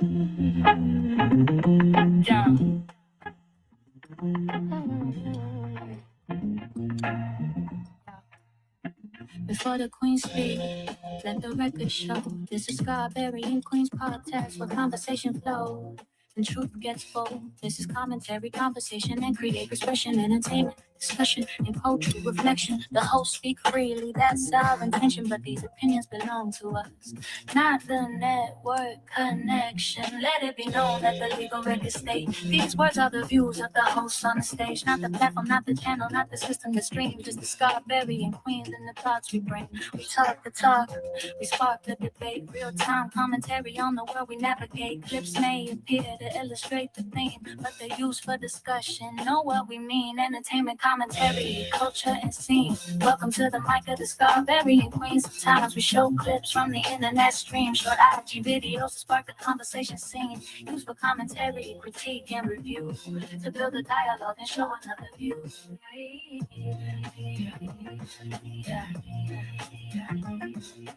Yeah. Before the queen speak, let the record show. This is Scarbarian Queen's podcast where conversation flows and truth gets bold. This is commentary, conversation, and creative expression, entertainment, discussion, and cultural reflection. The hosts speak freely, that's our intention, but these opinions belong to us, not the network connection. Let it be known that the legal record state these words are the views of the hosts on the stage, not the platform, not the channel, not the system that streams. Just the Scarbarian Queens and the thoughts we bring. We talk the talk, we spark the debate. Real time commentary on the world we navigate. Clips may appear to illustrate the theme, but they're used for discussion. Know what we mean? Entertainment, commentary, culture, and scene. Welcome to the mic of the Scarbarian Queens. Sometimes we show clips from the internet stream, short IG videos to spark the conversation scene. Used for commentary, critique, and review, to build a dialogue and show another view.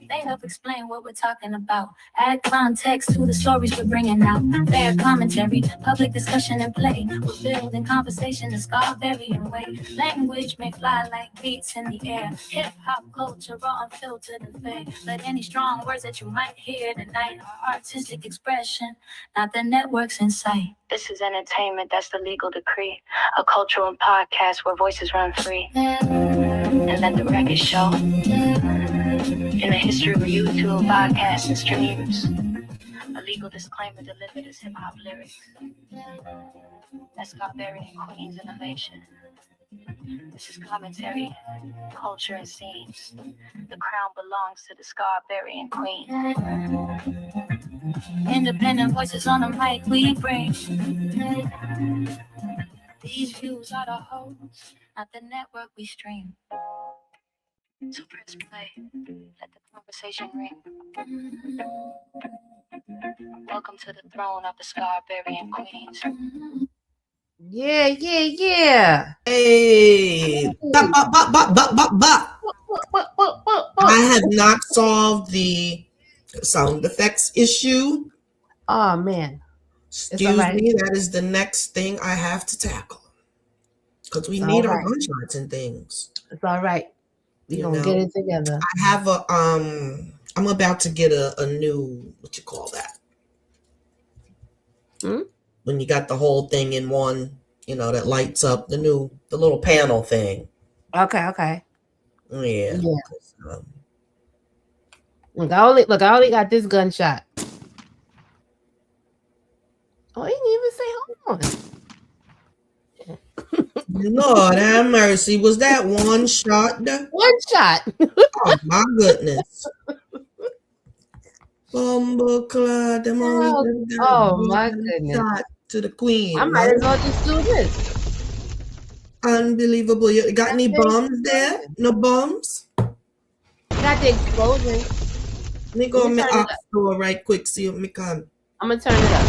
They help explain what we're talking about. Add context to the stories we're bringing out. Fair commentary, public discussion and play. We're building conversation the Scarbarian way. Language may fly like beats in the air. Hip-hop culture, raw, unfiltered and fair. But any strong words that you might hear tonight are artistic expression, not the networks in sight. This is entertainment, that's the legal decree. A cultural podcast where voices run free. And let the record show. In the history of YouTube, podcasts, and streams, a legal disclaimer delivered as hip-hop lyrics. That's Scarbarian Queen's innovation. This is commentary, culture, and scenes. The crown belongs to the Scarbarian Queen. Independent voices on the mic we bring. These views are the hosts, not the network we stream. So press play, let the conversation ring. Welcome to the throne of the Scarbarian Queens. Yeah. Hey, I have not solved the sound effects issue. Oh man. Excuse me, that is the next thing I have to tackle. Because we need our gunshots and things. It's all right. We're gonna get it together. I have I'm about to get a new, what you call that? When you got the whole thing in one, that lights up, the little panel thing. Okay. Yeah. Look, I only got this gunshot. Oh, he didn't even say hold on. Lord have mercy. Was that one shot? One shot. Oh my goodness. Bumbleclad. Oh my goodness. Shot to the queen. I might as well just do this. Unbelievable. You got any bombs there? No bombs? Got the explosion. Let me go in my app store right quick. See what me come. I'm gonna turn it up.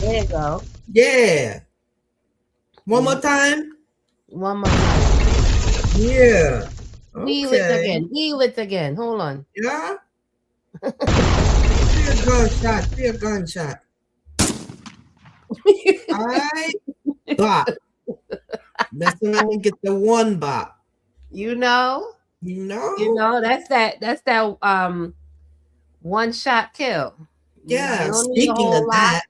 There you go. Yeah. One more time. Yeah. Okay. Wheel it again. Hold on. Yeah. See a gunshot. All right. Bop. That's when I get the one bop. You know, that's that one shot kill. Yeah. Speaking of that,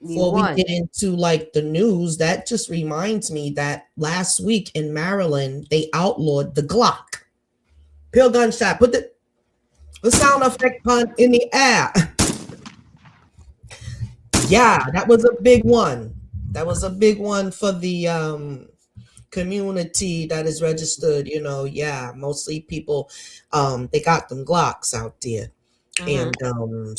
before we get into like the news, that just reminds me that last week in Maryland, they outlawed the Glock. Pure gunshot. Put the sound effect pun in the air. Yeah, that was a big one. That was a big one for the community that is registered. Mostly people, they got them Glocks out there. And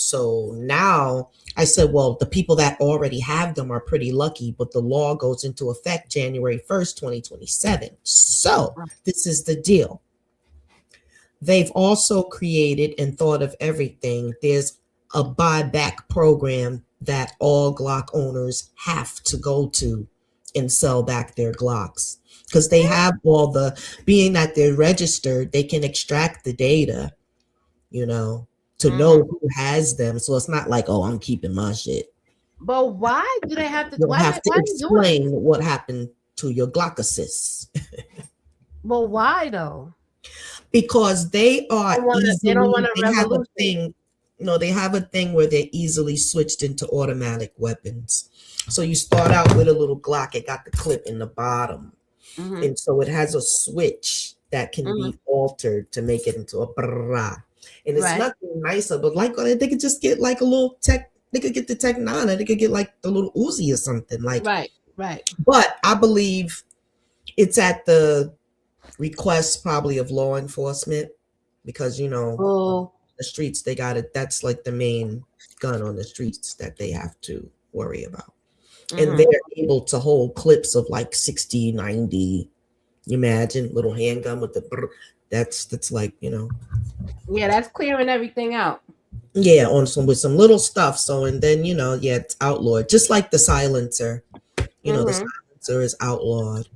so now I said, well, the people that already have them are pretty lucky, but the law goes into effect January 1st, 2027. So this is the deal. They've also created and thought of everything. There's a buyback program that all Glock owners have to go to and sell back their Glocks, because they have all being that they're registered, they can extract the data, to know who has them. So it's not like, oh, I'm keeping my shit. But why do they have to? You'll have to why explain what happened to your Glock assist. But why though? Because they are They don't want a they have a revolution. thing. No, they have a thing where they're easily switched into automatic weapons. So you start out with a little Glock. It got the clip in the bottom. And so it has a switch that can be altered to make it into a brah. And it's nothing nicer, but like they could just get like a little tech. They could get the Tech 9, or they could get like the little Uzi or something. Like right. But I believe it's at the request probably of law enforcement, because the streets, they got it. That's like the main gun on the streets that they have to worry about. And they're able to hold clips of like 60, 90. You imagine little handgun with the that's like, Yeah, that's clearing everything out. Yeah, with some little stuff. So, and then it's outlawed, just like the silencer. The silencer is outlawed.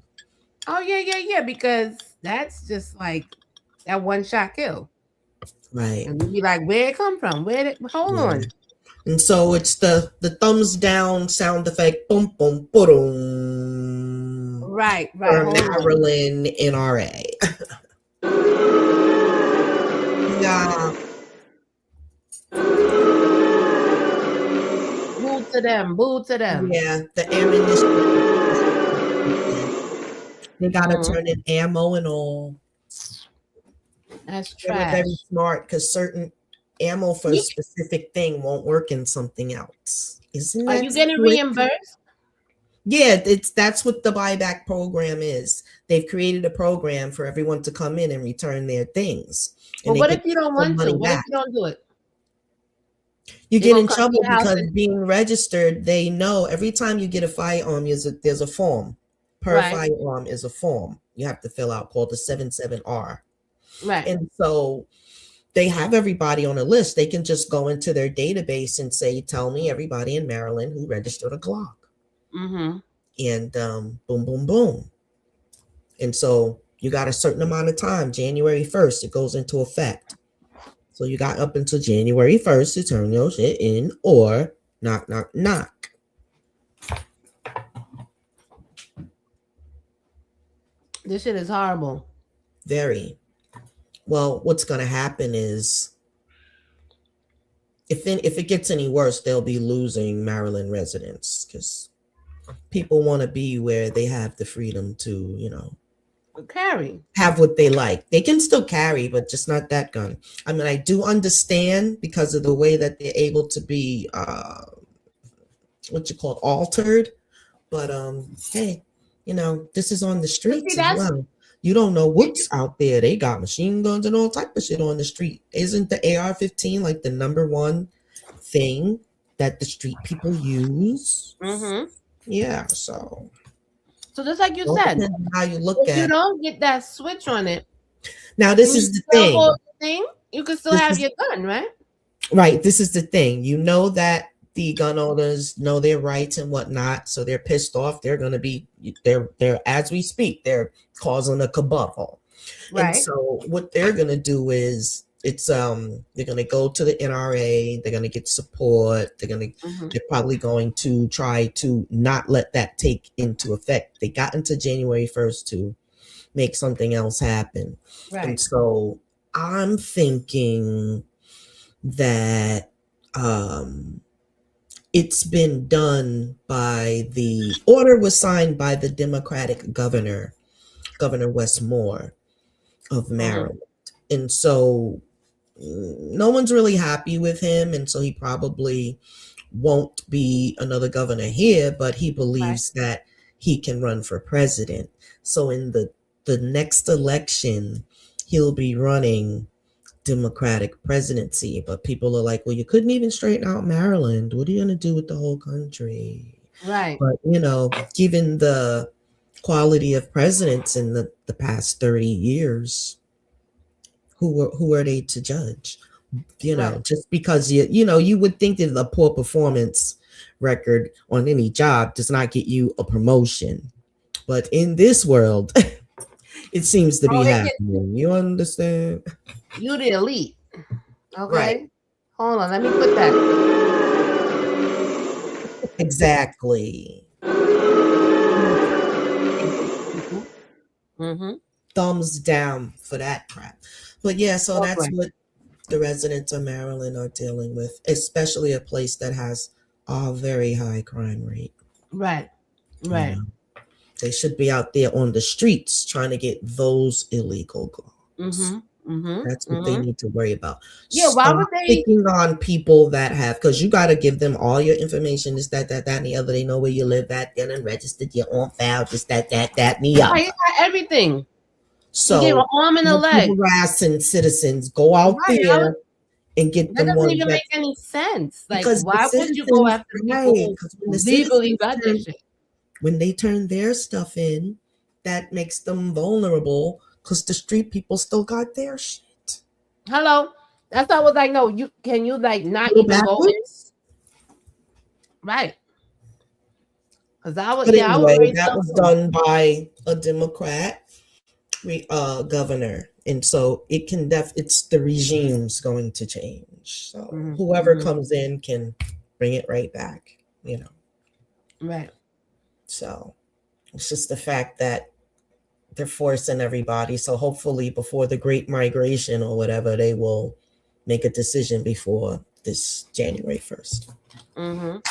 Oh yeah, because that's just like that one shot kill. Right. And you'd be like, where it come from? Hold on. And so it's the thumbs down sound effect. Boom, boom, boom. Right. Maryland NRA. Yeah. Boo to them. Yeah, the ammunition. They gotta turn in ammo and all. That's trash. They're very smart, because certain ammo for a specific thing won't work in something else. Isn't that? Are you getting reimbursed? Yeah, that's what the buyback program is. They've created a program for everyone to come in and return their things. But what if you don't want to? What if you don't do it? You get in trouble because being registered, they know every time you get a firearm, there's a form. Per firearm is a form you have to fill out called the 77R. Right. And so they have everybody on a list. They can just go into their database and say, tell me everybody in Maryland who registered a Glock. And boom, boom, boom. And so you got a certain amount of time, January 1st, it goes into effect. So you got up until January 1st to turn your shit in, or knock, knock, knock. This shit is horrible. Very. Well, what's going to happen is if it gets any worse, they'll be losing Maryland residents, because people want to be where they have the freedom to, carry, have what they like. They can still carry, but just not that gun. I mean, I do understand because of the way that they're able to be altered. But hey, this is on the streets as well. You don't know what's out there. They got machine guns and all type of shit on the street. Isn't the AR-15 like the number one thing that the street people use? Yeah, so just like you said, how you look at it. You don't get that switch on it. Now, this is the thing. You can still have your gun, right? Right. This is the thing. You know that the gun owners know their rights and whatnot, so they're pissed off. They're going to be, they're as we speak, they're causing a kerfuffle. Right. And so what they're going to do is they're going to go to the NRA. They're going to get support. They're probably going to try to not let that take into effect. They got into January 1st to make something else happen. Right. And so I'm thinking that it's been done by the order was signed by the Democratic Governor Westmore of Maryland. And so no one's really happy with him. And so he probably won't be another governor here, but he believes that he can run for president. So in the next election, he'll be running Democratic presidency. But people are like, well, you couldn't even straighten out Maryland. What are you going to do with the whole country? Right. But, given the quality of presidents in the past 30 years, who are they to judge? Just because you would think that a poor performance record on any job does not get you a promotion. But in this world, it seems to be happening. You understand? You the elite. Okay. Right. Hold on, let me put that. Exactly. Mm-hmm. Thumbs down for that crap. But yeah, so that's Okay. what the residents of Maryland are dealing with, especially a place that has a very high crime rate. Right. You Right. know, they should be out there on the streets trying to get those illegal guns. Mm-hmm. Mm-hmm. That's what they need to worry about. Yeah, why Stop would they? picking on people that have, because you got to give them all your information. This, that, and the other. They know where you live at. Then and registered your own file. This, that, and the other. Right, you got everything. So You gave an arm and a don't be leg. harassing citizens. Go out Right, there and get that them doesn't ones even that, make any sense. Like, because why the would you go citizens, after people right? who Because when the legally citizens got this shit? when they turn their stuff in, that makes them vulnerable because the street people still got their shit. Hello, that's why I was like, no, you can you like not Go even go in? backwards. Right? Because I would, But yeah, I would anyway, raise that was something. done by a Democrat governor, and so it can it's the regime's going to change. So Mhm, whoever mhm. comes in can bring it right back. Right. So it's just the fact that they're forcing everybody. So hopefully before the Great Migration or whatever, they will make a decision before this January 1st. On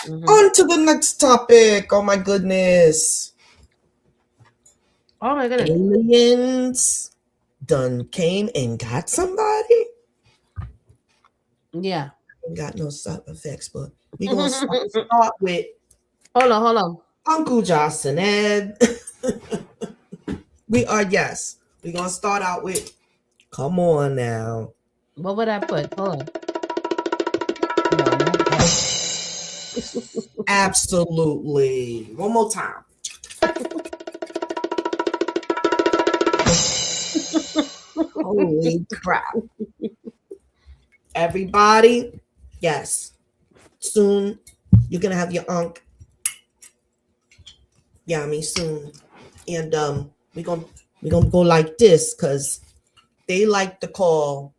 to the next topic. Oh my goodness. Oh my goodness. Aliens done came and got somebody. Yeah. Got no side effects, but we gonna start with Hold on. Uncle Josh and Ed. We're gonna start out with, come on now. What would I put? Hold on. Absolutely. One more time. Holy crap. Everybody, yes. Soon you're gonna have your unk. Yeah, I mean soon. And we're gonna go like this because they like to call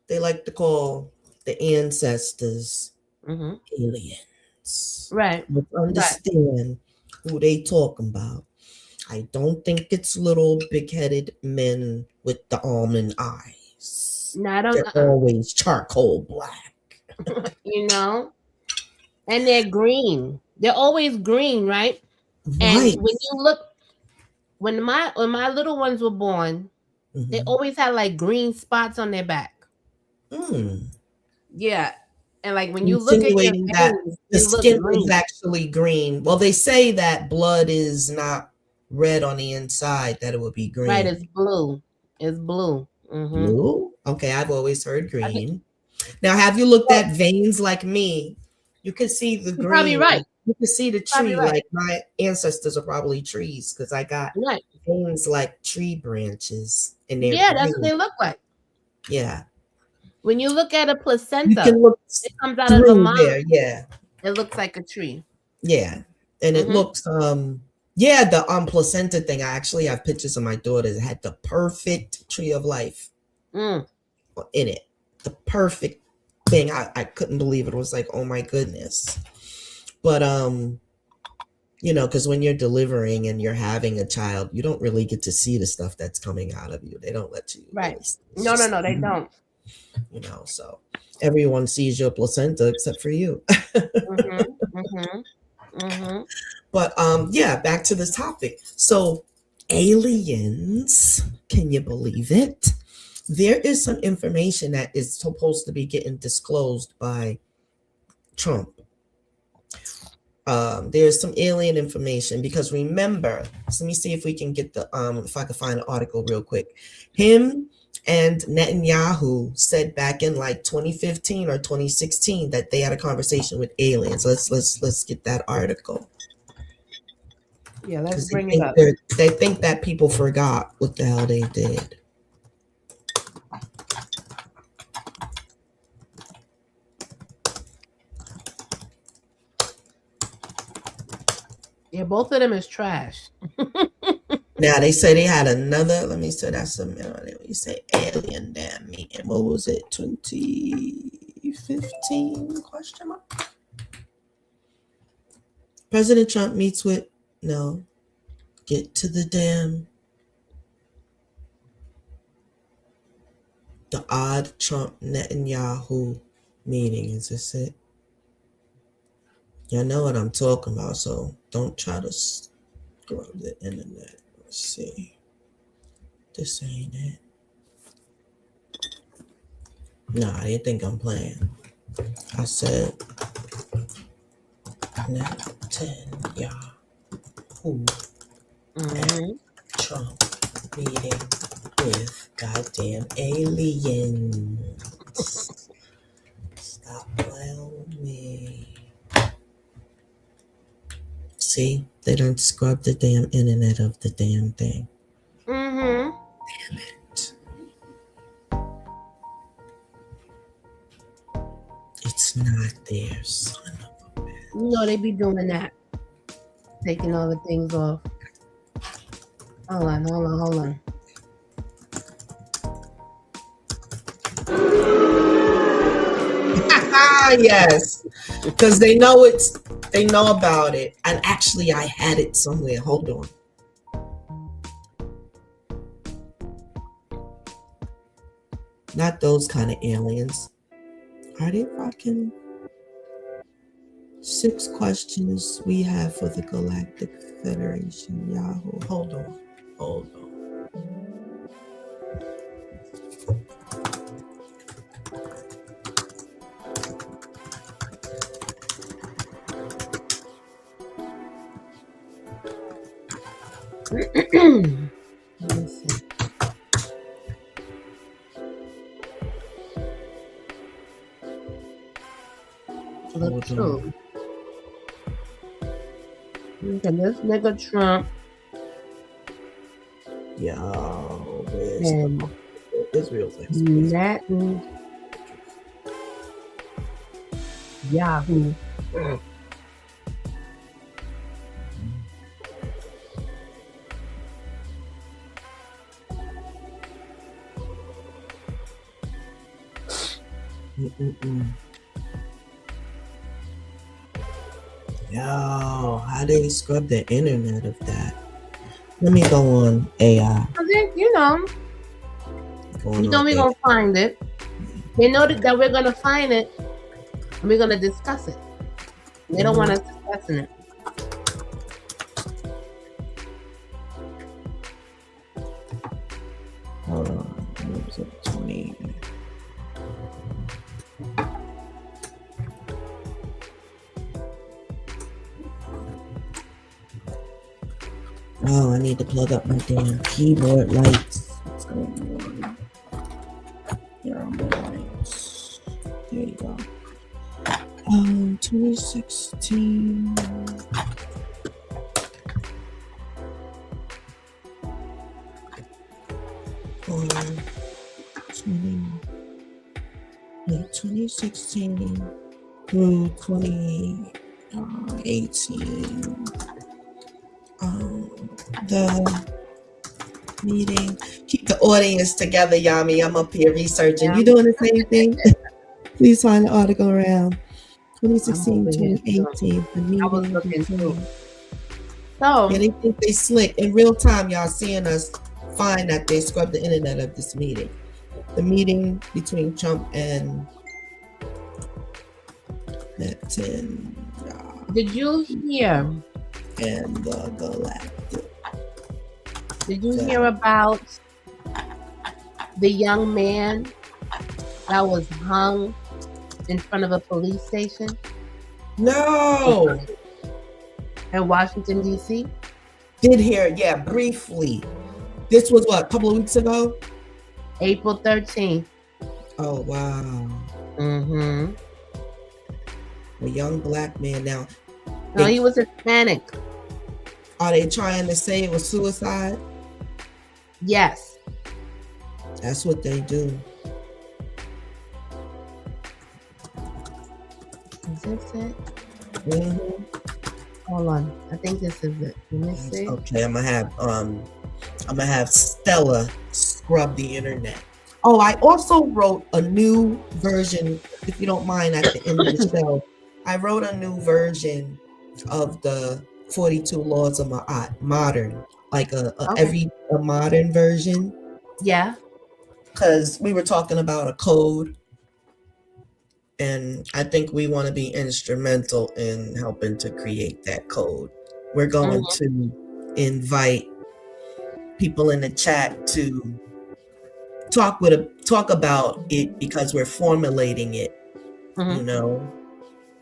the ancestors aliens. Right. Let's understand who they talking about. I don't think it's little big-headed men with the almond eyes. No, I don't. They're always charcoal black. You know, and they're green. They're always green, right? And Right. when you look, when my little ones were born, they always had like green spots on their back. Yeah, and like when you look at your Insinuating that veins, the they look skin green. is actually green. Well, they say that blood is not red on the inside, that it would be green. Right, it's blue. It's blue. Blue? Okay, I've always heard green. Now, have you looked at veins like me? You can see the green. You're probably right. You can see the Probably tree. right. Like my ancestors are probably trees because I got veins like tree branches in there. Yeah, that's what they look like. Yeah. When you look at a placenta, you can look it comes out of the mom. there. Yeah. It looks like a tree. Yeah. And it looks the placenta thing. I actually have pictures of my daughter that had the perfect tree of life in it. The perfect thing. I couldn't believe it. It was like, oh my goodness. But because when you're delivering and you're having a child, you don't really get to see the stuff that's coming out of you. They don't let you. Right. No, they don't. So everyone sees your placenta except for you. But back to the topic. So aliens, can you believe it? There is some information that is supposed to be getting disclosed by Trump. There's some alien information because remember, so let me see if we can get the if I can find an article real quick. Him and Netanyahu said back in like 2015 or 2016 that they had a conversation with aliens. Let's get that article. Yeah, let's bring it up. They think that people forgot what the hell they did. Yeah, both of them is trash. Now they say they had another. Let me say that's a minute. You say alien damn meeting. What was it? 20. 15 question mark. President Trump meets with get to the odd Trump Netanyahu meeting. Is this it? Y'all know what I'm talking about, so don't try to scrub the internet. Let's see. This ain't it. Nah, they think I'm playing. I said Netanyahu Trump meeting with goddamn aliens. Stop playing with me. See, they don't scrub the damn internet of the damn thing. Damn it. It's not there, son of a bitch. You know they be doing that. Taking all the things off. Hold on. Yes, because they know about it. And actually, I had it somewhere. Hold on. Not those kind of aliens. Are they fucking 6 questions we have for the Galactic Federation? Yahoo. Hold on. Let me see. Look true. Look at this nigga Trump. Yo, And Israel's Netanyahu. Yahoo. Yo, how they scrub the internet of that? Let me go on AI. I think, you know we're gonna find it. They know that we're gonna find it, and we're gonna discuss it. They don't want us discussing it. Hold on. What was it? 20. Oh, I need to plug up my damn keyboard lights. What's going on? Here are my lights. There you go. 2016. Or 2016 through 2018. The meeting. Keep the audience together, Yami. I'm up here researching. You doing the same thing? Please find the article around 2016 2018. The meeting. I was looking too. So yeah, they think they slick. In real time, y'all seeing us find that they scrubbed the internet of this meeting. The meeting between Trump and Netanyahu. Did you hear? And the Galactic. Did you hear about the young man that was hung in front of a police station? No. In Washington, D.C.? Did hear, yeah, briefly. This was what, a couple of weeks ago? April 13th. Oh, wow. A young black man now. No, he was Hispanic. Are they trying to say it was suicide? Yes. That's what they do. Is this it? Mm-hmm. Hold on. I think this is it. Let me see. Okay, I'm gonna have Stella scrub the internet. Oh, I also wrote a new version if you don't mind, at the end of the show, I wrote a new version of the 42 laws of modern, like a modern version. Yeah. Because we were talking about a code, and I think we want to be instrumental in helping to create that code. We're going to invite people in the chat to talk about it, because we're formulating it. You know,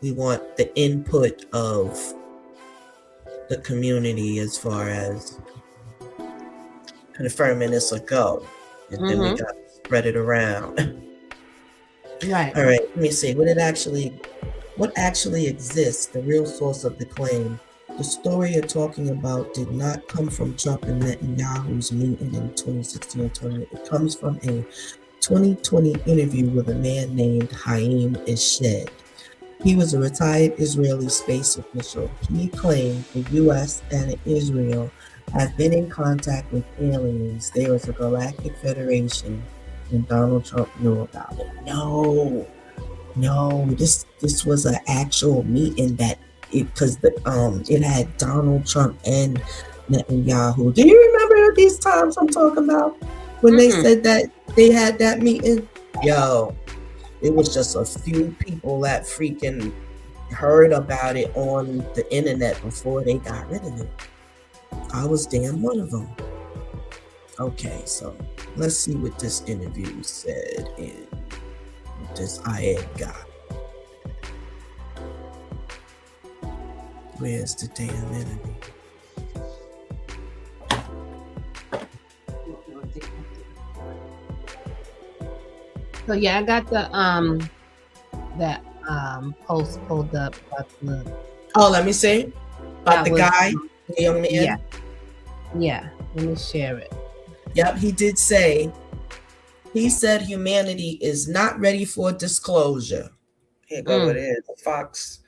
we want the input of the community as far as confirming this will go, and then we got to spread it around. Right. All right, let me see what actually exists, the real source of the claim. The story you're talking about did not come from Trump and Netanyahu's meeting in 2016 or 20. It comes from a 2020 interview with a man named Haim Eshed. He was a retired Israeli space official. He claimed the U.S. and Israel have been in contact with aliens. There was a galactic federation, and Donald Trump knew about it. No, this was an actual meeting because it had Donald Trump and Netanyahu. Do you remember these times I'm talking about when they said that they had that meeting? Yo, it was just a few people that freaking heard about it on the internet before they got rid of it. I was damn one of them. Okay, so let's see what this interview said in this IAD guy. Where's the damn interview? So yeah, I got the that post pulled up about the. Oh, let me see about the guy, the young man. Yeah. Let me share it. Yep, he did say. He said humanity is not ready for disclosure. Here go it is. Fox.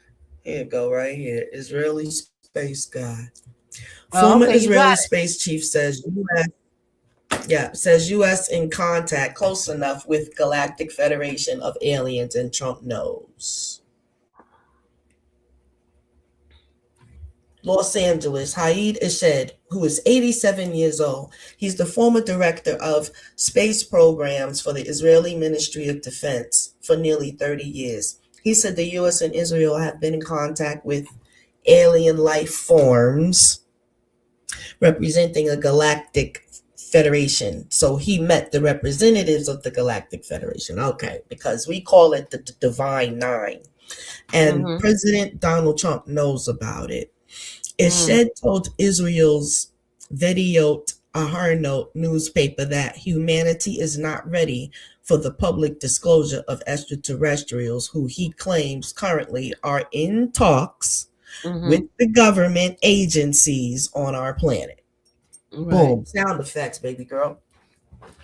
Here go right here. Israeli space guy. Former Israeli space chief says U.S. in contact close enough with Galactic Federation of Aliens, and Trump knows. Los Angeles, Haid Eshed, who is 87 years old. He's the former director of space programs for the Israeli Ministry of Defense for nearly 30 years. He said the U.S. and Israel have been in contact with alien life forms representing a galactic federation. So he met the representatives of the Galactic Federation. Okay, because we call it the Divine Nine. And President Donald Trump knows about it. Eshed told Israel's Yediot Ahronot newspaper that humanity is not ready for the public disclosure of extraterrestrials who he claims currently are in talks with the government agencies on our planet. Boom. Sound effects, baby girl.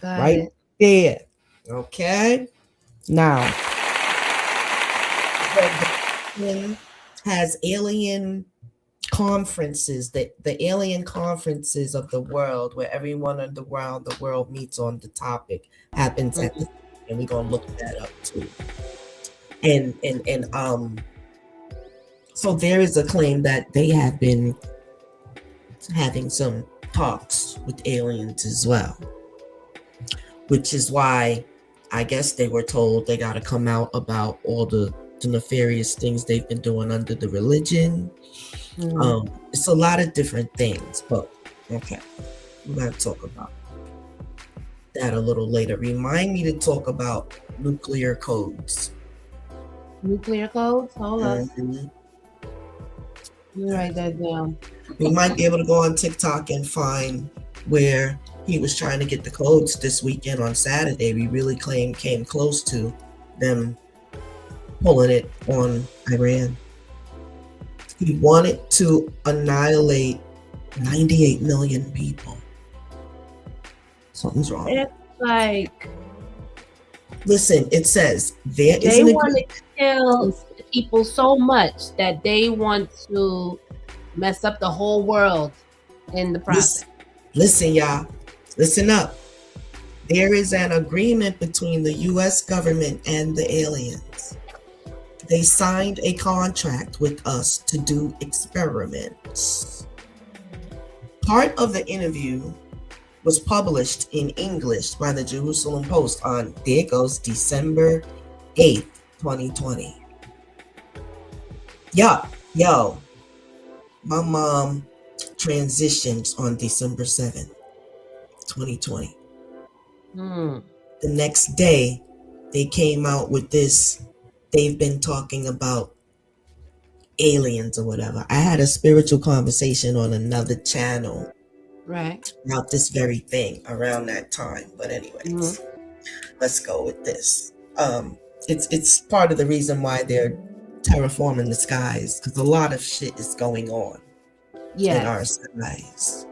Right there. Okay. Now, has alien conferences, the alien conferences of the world, where everyone in the world meets on the topic, happens at the, and we're gonna look that up too. And so there is a claim that they have been having some talks with aliens as well, which is why I guess they were told they got to come out about all the nefarious things they've been doing under the religion. It's a lot of different things, but okay, we're going to talk about that a little later. Remind me to talk about nuclear codes. Nuclear codes? Hold on. Let me write that down. We might be able to go on TikTok and find where he was trying to get the codes this weekend on Saturday. We really came close to them pulling it on Iran. He wanted to annihilate 98 million people. Something's wrong. It's like, listen, it says they want to kill people so much that they want to mess up the whole world in the process. Listen, y'all. Listen up. There is an agreement between the U.S. government and the aliens. They signed a contract with us to do experiments. Part of the interview was published in English by the Jerusalem Post on, there it goes, December 8th, 2020. Yo, my mom transitions on December 7th, 2020. The next day, they came out with this. They've been talking about aliens or whatever. I had a spiritual conversation on another channel about this very thing around that time. But anyways, let's go with this. It's part of the reason why they're terraforming the skies, because a lot of shit is going on in our skies.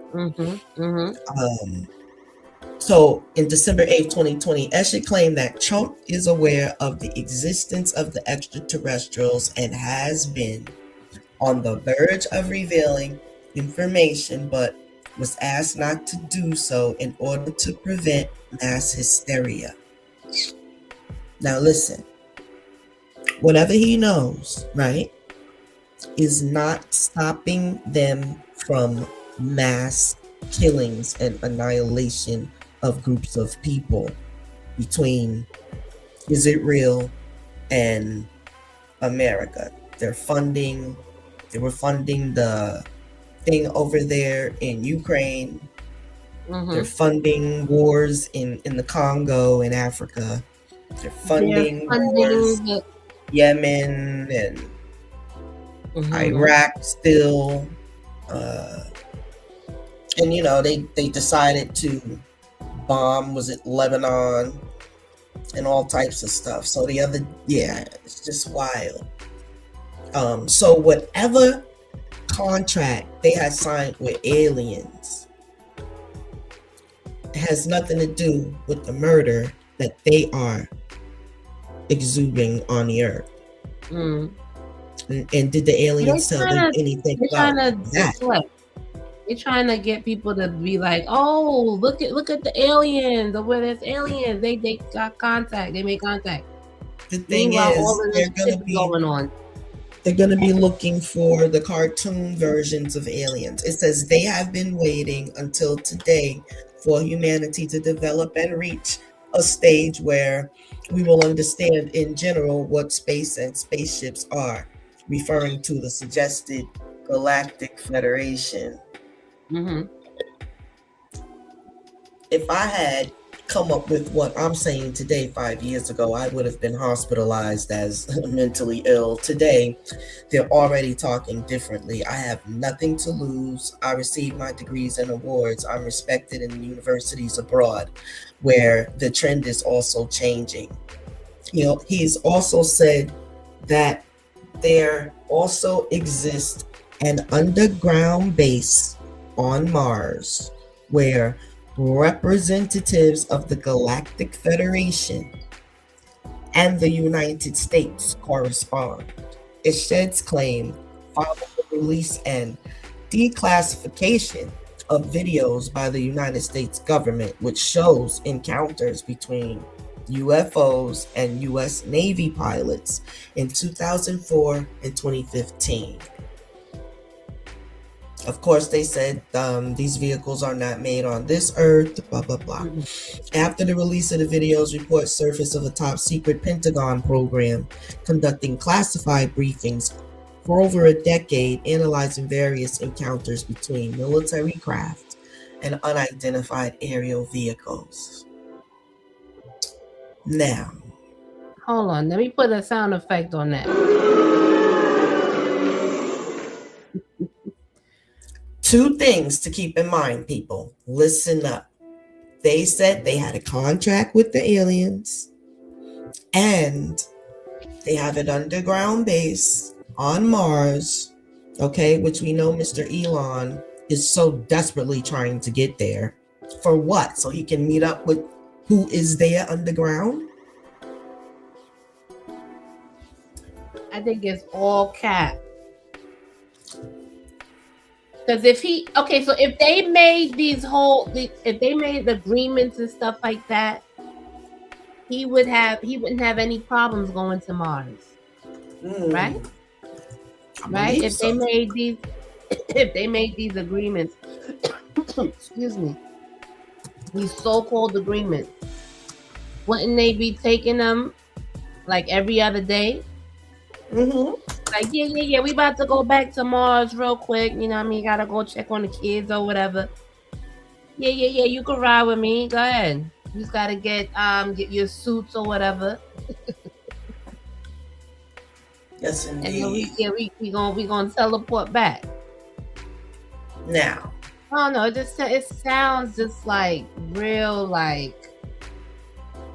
So in December 8th, 2020, Escher claimed that Trump is aware of the existence of the extraterrestrials and has been on the verge of revealing information, but was asked not to do so in order to prevent mass hysteria. Now listen, whatever he knows, right, is not stopping them from mass killings and annihilation of groups of people between Israel and America. They were funding the thing over there in Ukraine. They're funding wars in the Congo in Africa. They're funding wars in Yemen and Iraq still. And you know, they decided to bomb, was it Lebanon, and all types of stuff. So it's just wild. So whatever contract they had signed with aliens has nothing to do with the murder that they are exuding on the earth. And did the aliens tell them anything about that? They're trying to get people to be like, oh, look at the aliens, or where there's aliens. They got contact. They made contact. The thing is, they're gonna be looking for the cartoon versions of aliens. It says they have been waiting until today for humanity to develop and reach a stage where we will understand in general what space and spaceships are, referring to the suggested Galactic Federation. If I had come up with what I'm saying today 5 years ago, I would have been hospitalized as mentally ill. Today, they're already talking differently. I have nothing to lose. I received my degrees and awards. I'm respected in universities abroad, where the trend is also changing. You know, he's also said that there also exists an underground base on Mars where representatives of the Galactic Federation and the United States correspond. Esched's claim followed the release and declassification of videos by the United States government, which shows encounters between UFOs and US Navy pilots in 2004 and 2015. Of course, they said these vehicles are not made on this earth, blah, blah, blah. After the release of the videos, reports surfaced of a top secret Pentagon program conducting classified briefings for over a decade, analyzing various encounters between military craft and unidentified aerial vehicles. Now, hold on, let me put a sound effect on that. Two things to keep in mind, people. Listen up. They said they had a contract with the aliens and they have an underground base on Mars, okay, which we know Mr. Elon is so desperately trying to get there. For what? So he can meet up with who is there underground? I think it's all cap. Because if they made if they made agreements and stuff like that, he wouldn't have any problems going to Mars. right? I Right? believe If so. they made these agreements, excuse me, these so-called agreements, wouldn't they be taking them like every other day? Like, yeah, we about to go back to Mars real quick. You know what I mean? Gotta go check on the kids or whatever. Yeah, you can ride with me. Go ahead. You just gotta get your suits or whatever. Yes, And then indeed. we gonna teleport back. Now, Oh no, it sounds just like real like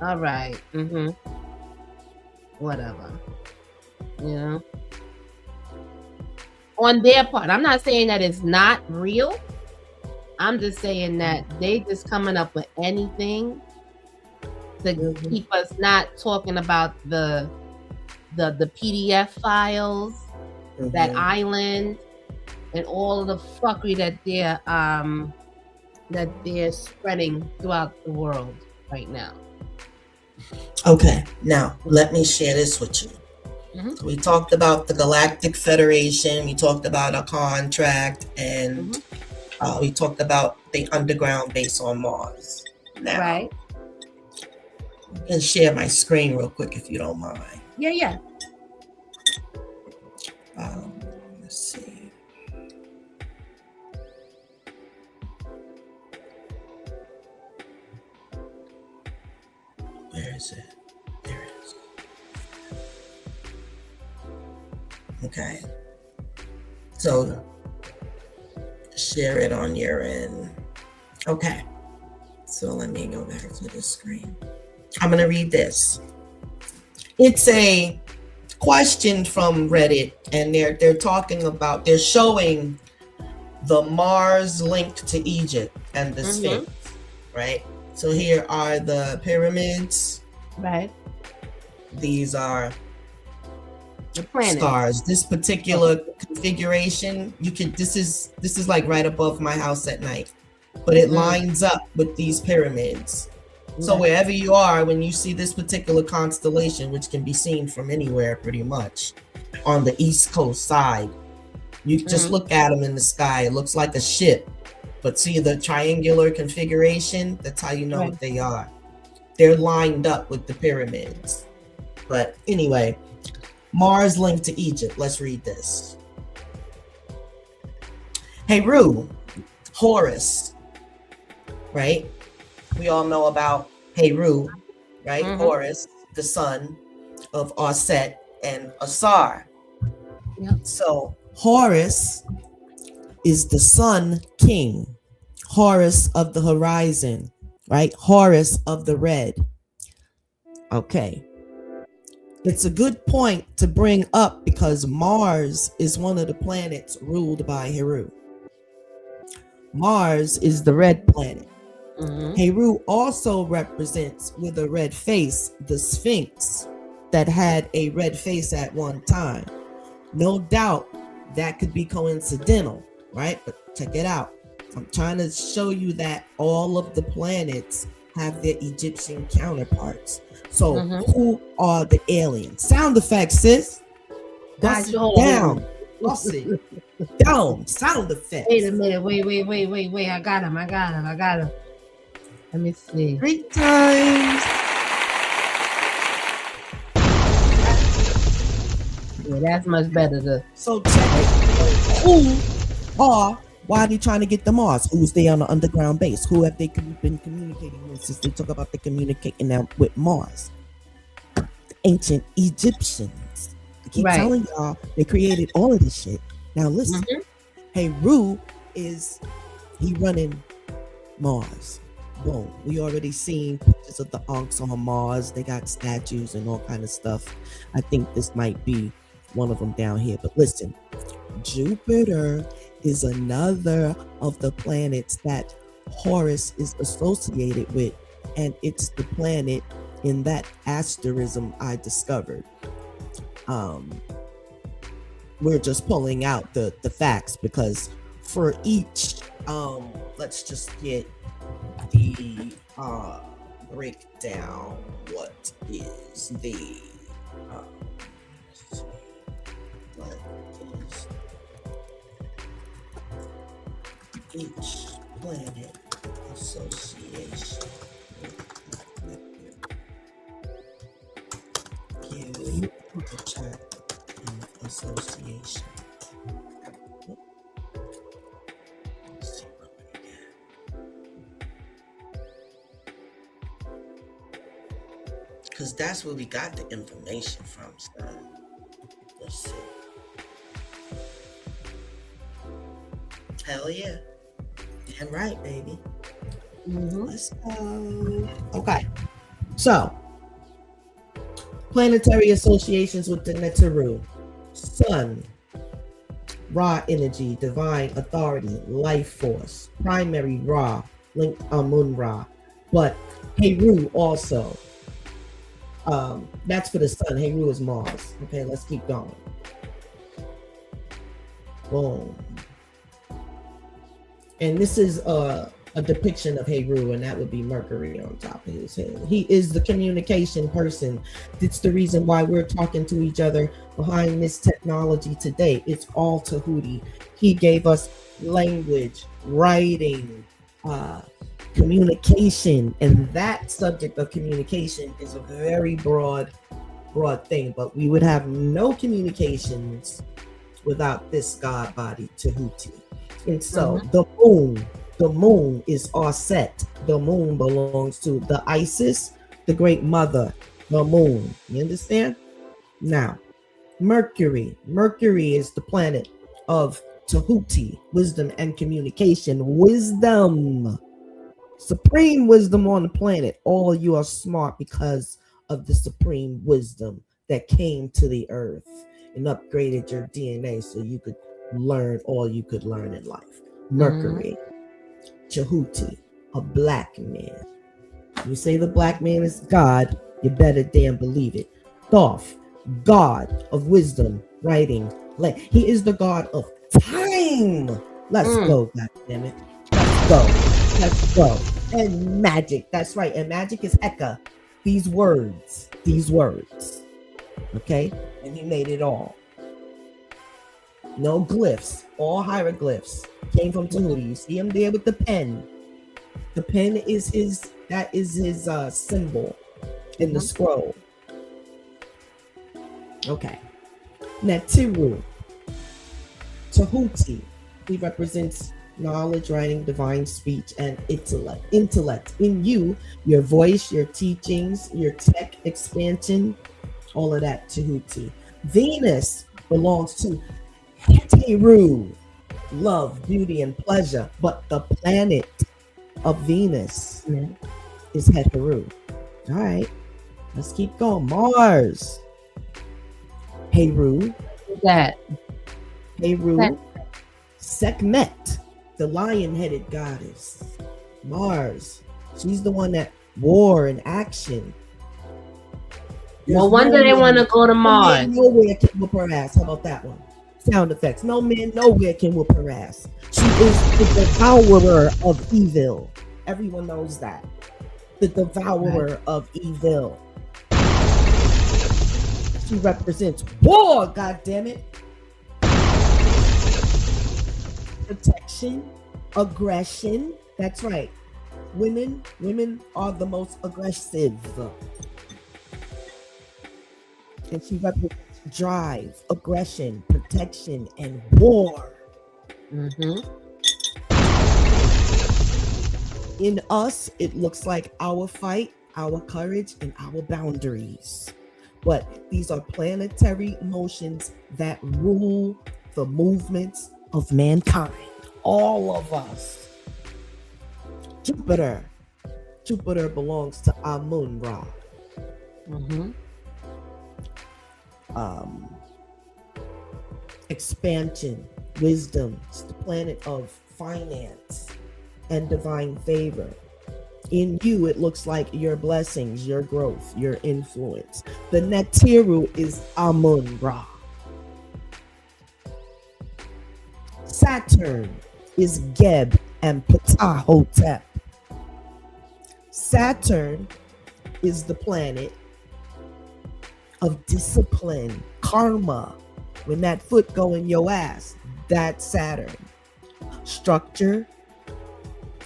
all right, whatever. You know? On their part. I'm not saying that it's not real. I'm just saying that they just coming up with anything to keep us not talking about the PDF files, that island, and all of the fuckery that they're spreading throughout the world right now. okay, now let me share this with you. We talked about the Galactic Federation, we talked about a contract, and we talked about the underground base on Mars. Now, right. I'm going to share my screen real quick if you don't mind. Yeah. Let's see. Where is it? There it is. Okay. So share it on your end. Okay. So let me go back to the screen. I'm going to read this. It's a question from Reddit, and they're talking about, they're showing the Mars linked to Egypt and the Sphinx, right? So here are the pyramids. Right. These are the planet. Stars. This particular configuration, this is like right above my house at night, but it lines up with these pyramids. So wherever you are, when you see this particular constellation, which can be seen from anywhere pretty much on the East Coast side, you just look at them in the sky. It looks like a ship, but see the triangular configuration? That's how you know what they are. They're lined up with the pyramids. But anyway, Mars linked to Egypt. Let's read this. Heru, Horus, right? We all know about Heru, right? Horus, the son of Aset and Asar. Yep. So Horus is the sun king, Horus of the horizon, right? Horus of the red. Okay. It's a good point to bring up because Mars is one of the planets ruled by Heru. Mars is the red planet. Heru also represents with a red face the Sphinx that had a red face at one time. No doubt that could be coincidental, right? But check it out. I'm trying to show you that all of the planets have their Egyptian counterparts. So who are the aliens? Sound effects, sis. Bust it down. Bust it down. Sound effects. Wait a minute. Wait. I got him. Let me see. 3 times. Yeah, that's much better. So check it. Why are they trying to get to Mars? Who's there on the underground base? Who have they been communicating with since they talk about the communicating now with Mars? The ancient Egyptians. I keep telling y'all they created all of this shit. Now listen. Heru he running Mars. Boom. We already seen pictures of the Ankhs on Mars. They got statues and all kind of stuff. I think this might be one of them down here. But listen, Jupiter is another of the planets that Horus is associated with, and it's the planet in that asterism I discovered. We're just pulling out the facts because for each, let's just get the breakdown. What is the each planet association give the chart and association. Let's see what we get. Because that's where we got the information from, son. Let's see. Hell yeah. Damn right, baby. Let's go. Okay. So, planetary associations with the Neteru. Sun, Ra energy, divine authority, life force. Primary Ra, linked Amun Ra. But Heru also. That's for the sun. Heru is Mars. Okay, let's keep going. Boom. And this is a depiction of Heru, and that would be Mercury on top of his head. He is the communication person. It's the reason why we're talking to each other behind this technology today. It's all Tahuti. He gave us language, writing, communication, and that subject of communication is a very broad thing, but we would have no communications without this god body, Tahuti. And so the moon is our set. The moon belongs to the Isis, the great mother, the moon. You understand? Now, Mercury is the planet of Tahuti, wisdom and communication. Wisdom, supreme wisdom on the planet. All of you are smart because of the supreme wisdom that came to the earth and upgraded your DNA so you could learn all you could learn in life. Mercury, Tahuti, a black man. You say the black man is God, you better damn believe it. Thoth, God of wisdom, writing. He is the god of time. Let's go, goddammit. Let's go. And magic. That's right. And magic is Heka. These words. Okay? And he made it all. No glyphs, all hieroglyphs came from Tahuti. You see him there with the pen. The pen is his symbol in the scroll. Okay. Neteru, Tahuti, he represents knowledge, writing, divine speech, and intellect. In you, your voice, your teachings, your tech expansion, all of that, Tahuti. Venus belongs to Heteru, love, beauty, and pleasure. But the planet of Venus is Heteru. All right, let's keep going. Mars, Heru. That. Heru, Sekhmet, the lion-headed goddess. Mars, she's the one that war and action. No wonder they want to go to Mars. Nowhere can whoop her ass. How about that one? Sound effects. No man nowhere can whoop her ass. She is the devourer of evil. Everyone knows that. The devourer of evil. She represents war, goddammit. Protection, aggression. That's right. Women are the most aggressive. And she represents drive, aggression, protection, and war. In us, it looks like our fight, our courage, and our boundaries. But these are planetary motions that rule the movements of mankind. All of us. Jupiter belongs to Amun Ra. Expansion, wisdom. It's the planet of finance and divine favor. In you, it looks like your blessings, your growth, your influence. The Neteru is Amun Ra. Saturn is Geb and Ptahhotep. Saturn is the planet of discipline, karma. When that foot go in your ass, that's Saturn. Structure,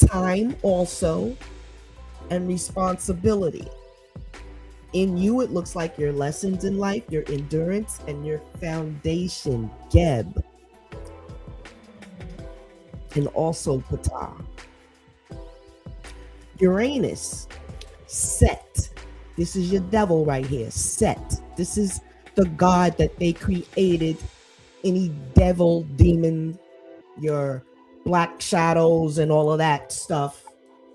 time also, and responsibility. In you, it looks like your lessons in life, your endurance, and your foundation, Geb, and also Ptah. Uranus, Set. This is your devil right here, Set. This is the god that they created. Any devil, demon, your black shadows, and all of that stuff.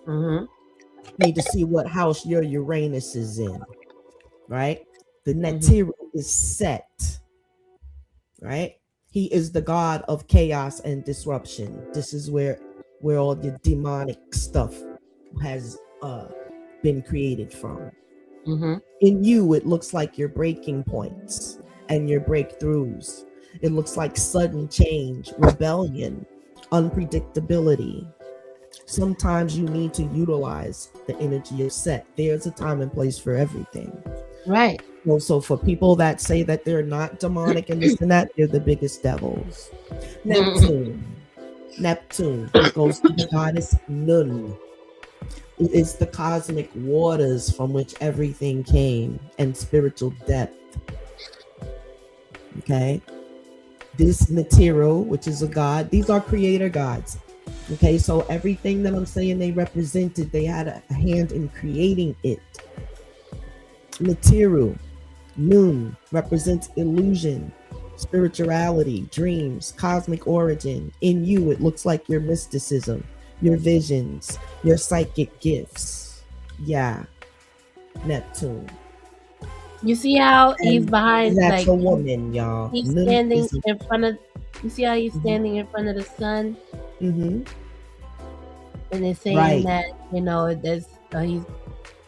Need to see what house your Uranus is in, right? The Netiru is Set, right? He is the god of chaos and disruption. This is where all the demonic stuff has been created from. In you, it looks like your breaking points and your breakthroughs. It looks like sudden change, rebellion, unpredictability. Sometimes you need to utilize the energy of Set. There's a time and place for everything. Right. So for people that say that they're not demonic and this and that, they're the biggest devils. Neptune goes to the goddess Nun. It is the cosmic waters from which everything came, and spiritual depth. Okay. This Netiru, which is a god, these are creator gods. Okay, so everything that I'm saying they represented, they had a hand in creating it. Netiru, Nun, represents illusion, spirituality, dreams, cosmic origin. In you, it looks like your mysticism, your visions, your psychic gifts. Yeah, Neptune. You see how he's behind, that's like a woman, y'all. He's standing in front of. You see how he's standing in front of the sun, and it's saying that there's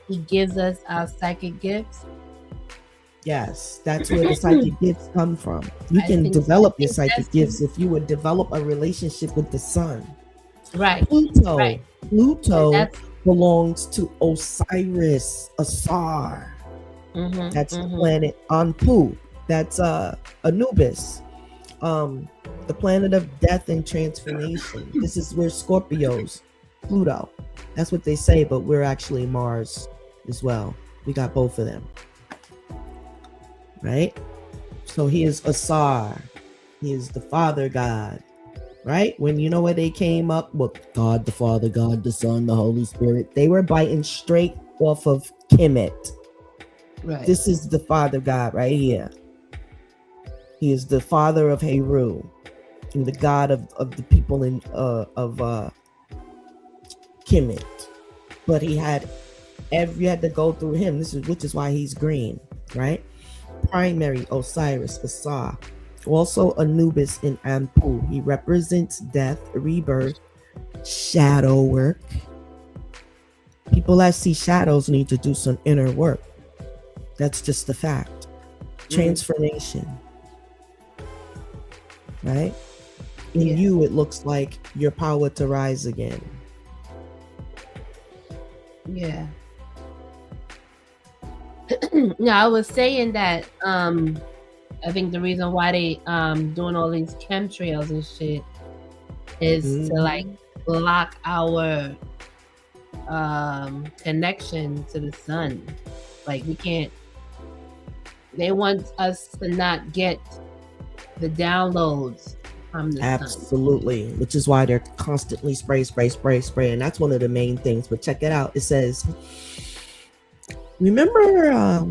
he gives us our psychic gifts. Yes, that's where the psychic gifts come from. You can develop your psychic gifts if you would develop a relationship with the sun. Right. Pluto belongs to Osiris, Asar. That's the planet Anpu. That's Anubis, the planet of death and transformation. This is where Scorpios, Pluto. That's what they say, but we're actually Mars as well. We got both of them, right? So he is Asar. He is the Father God, right? When you know where they came up with God the Father, God the Son, the Holy Spirit, they were biting straight off of Kemet. Right. This is the Father God right here. He is the father of Heru, and the god of the people of Kemet. But you had to go through him. Which is why he's green, right? Primary Osiris, Asar. Also Anubis in Anpu. He represents death, rebirth, shadow work. People that see shadows need to do some inner work. That's just the fact. Transformation. Right? In you, it looks like your power to rise again. Yeah. No, I was saying that I think the reason why they doing all these chemtrails and shit is to like block our connection to the sun. Like we can't. They want us to not get the downloads from the sun. Absolutely, which is why they're constantly spray, and that's one of the main things. But check it out. It says, remember?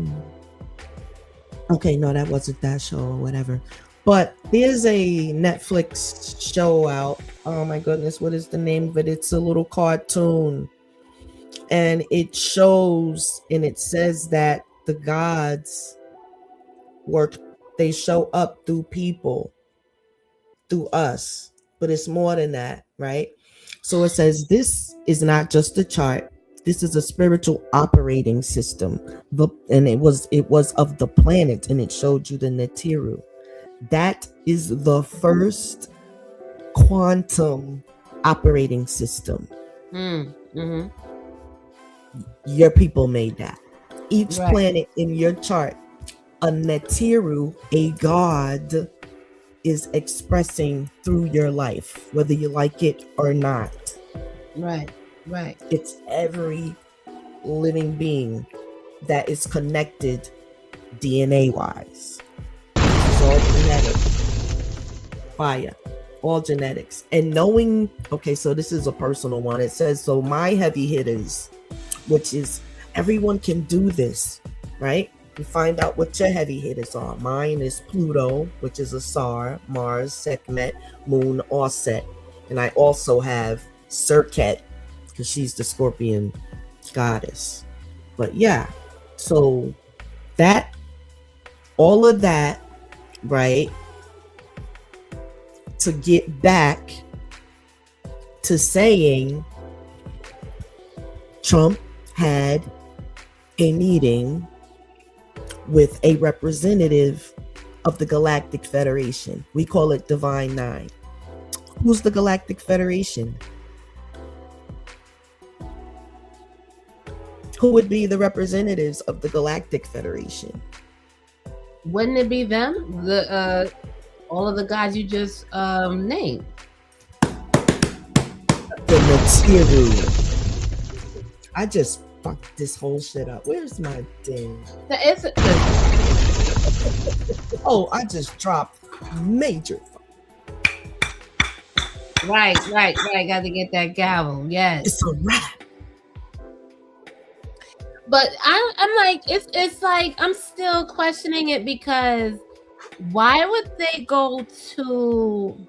Okay, no, that wasn't that show or whatever. But there's a Netflix show out. Oh my goodness, what is the name of it? It's a little cartoon, and it shows and it says that the gods they show up through people, through us, but it's more than that, right? So it says this is not just a chart. This is a spiritual operating system. And it was of the planet, and it showed you the Netiru. That is the first quantum operating system. Your people made that. Each planet in your chart, a Netiru, a god, is expressing through your life, whether you like it or not. Right. Right. It's every living being that is connected DNA wise. It's all genetics. Fire. All genetics. And knowing, okay, so this is a personal one. It says, so my heavy hitters, which is everyone can do this, right? You find out what your heavy hitters are. Mine is Pluto, which is a Sar, Mars, Sekhmet, Moon, Auset. And I also have Serket, because she's the Scorpion goddess. But yeah, so that, all of that, right? To get back to saying Trump had a meeting with a representative of the Galactic Federation. We call it Divine Nine. Who's the Galactic Federation? Who would be the representatives of the Galactic Federation? Wouldn't it be them? The all of the guys you just named. The Nibiru. I just fucked this whole shit up. Where's my thing? Oh, I just dropped major. Right. Got to get that gavel. Yes. It's a wrap. But I'm like, it's like I'm still questioning it, because why would they go to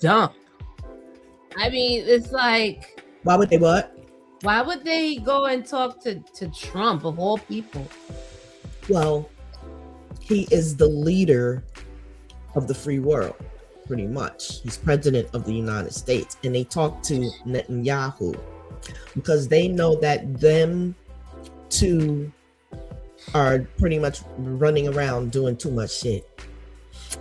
dump? I mean, it's like, Why would they what? Why would they go and talk to Trump of all people? Well, he is the leader of the free world, pretty much. He's president of the United States, and they talk to Netanyahu because they know that them two are pretty much running around doing too much shit.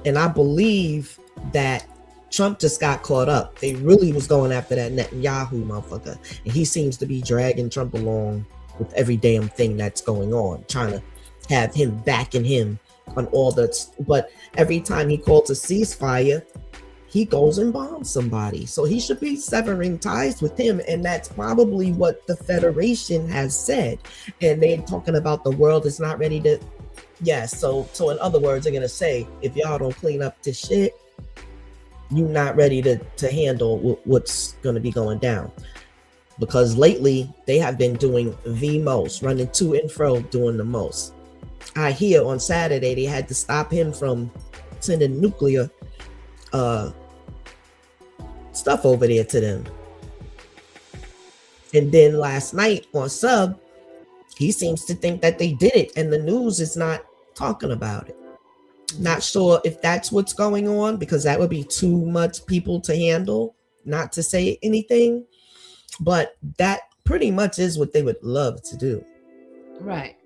And I believe that Trump just got caught up. They really was going after that Netanyahu motherfucker, and he seems to be dragging Trump along with every damn thing that's going on, trying to have him backing him on all that. But every time he calls a ceasefire, he goes and bombs somebody. So he should be severing ties with him, and that's probably what the Federation has said. And they're talking about the world is not ready to. Yes. So in other words, they're gonna say, if y'all don't clean up this shit, you're not ready to handle what's going to be going down. Because lately they have been doing the most, running to and fro, doing the most. I hear on Saturday they had to stop him from sending nuclear stuff over there to them. And then last night on Sub, he seems to think that they did it, and the news is not talking about it. Not sure if that's what's going on, because that would be too much people to handle, not to say anything. But that pretty much is what they would love to do. Right.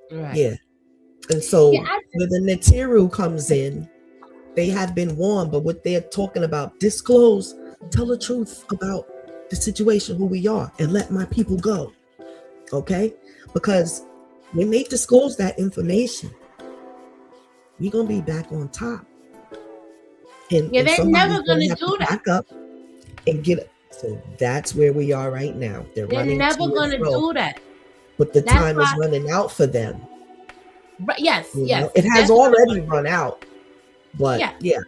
Yeah. And so when the Nibiru comes in, they have been warned, but what they're talking about, disclose, tell the truth about the situation, who we are, and let my people go. Okay? Because when they disclose that information, we're gonna be back on top. And they're never gonna do that. Back up and get it. So that's where we are right now. They're never gonna do that. But the time is running out for them. But yes. It has already run out. But yeah.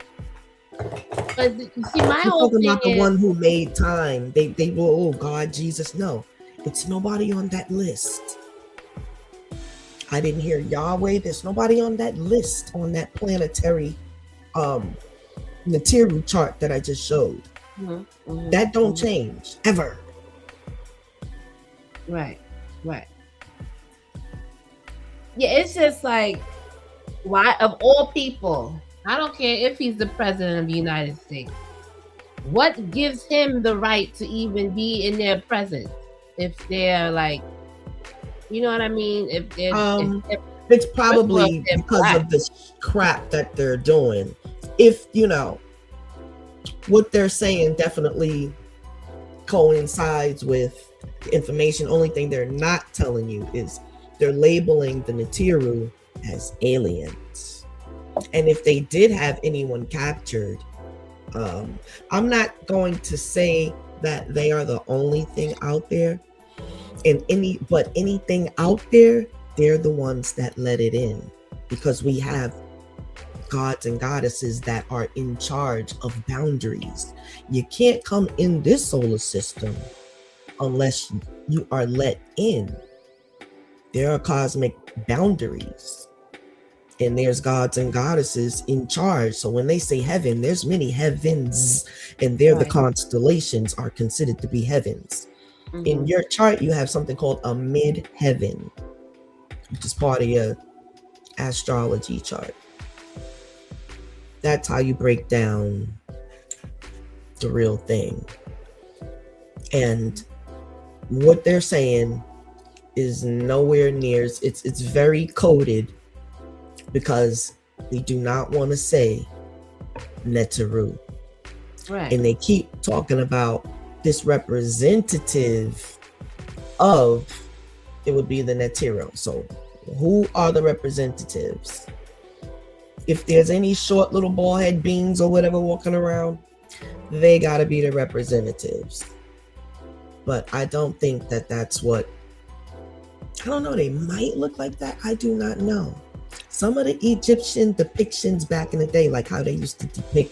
But you see, my whole thing about is the one who made time. They will, oh God, Jesus. No, it's nobody on that list. I didn't hear Yahweh. There's nobody on that list, on that planetary Nibiru chart that I just showed. That don't change ever. Right. Yeah, it's just like, why of all people, I don't care if he's the president of the United States, what gives him the right to even be in their presence if they're like, you know what I mean? If it's probably because of this crap that they're doing. If what they're saying definitely coincides with the information. Only thing they're not telling you is they're labeling the Nibiru as aliens. And if they did have anyone captured, I'm not going to say that they are the only thing out there. And anything out there, they're the ones that let it in, because we have gods and goddesses that are in charge of boundaries. You can't come in this solar system unless you are let in. There are cosmic boundaries, and there's gods and goddesses in charge. So when they say heaven, there's many heavens, and they're the constellations are considered to be heavens. In your chart, you have something called a midheaven, which is part of your astrology chart. That's how you break down the real thing. And what they're saying is nowhere near, it's very coded, because they do not want to say Neteru. Right. And they keep talking about this representative of, it would be the Neteru. So who are the representatives? If there's any short little bald head beings or whatever walking around, they got to be the representatives. But I don't think that that's what, I don't know, they might look like that. I do not know. Some of the Egyptian depictions back in the day, like how they used to depict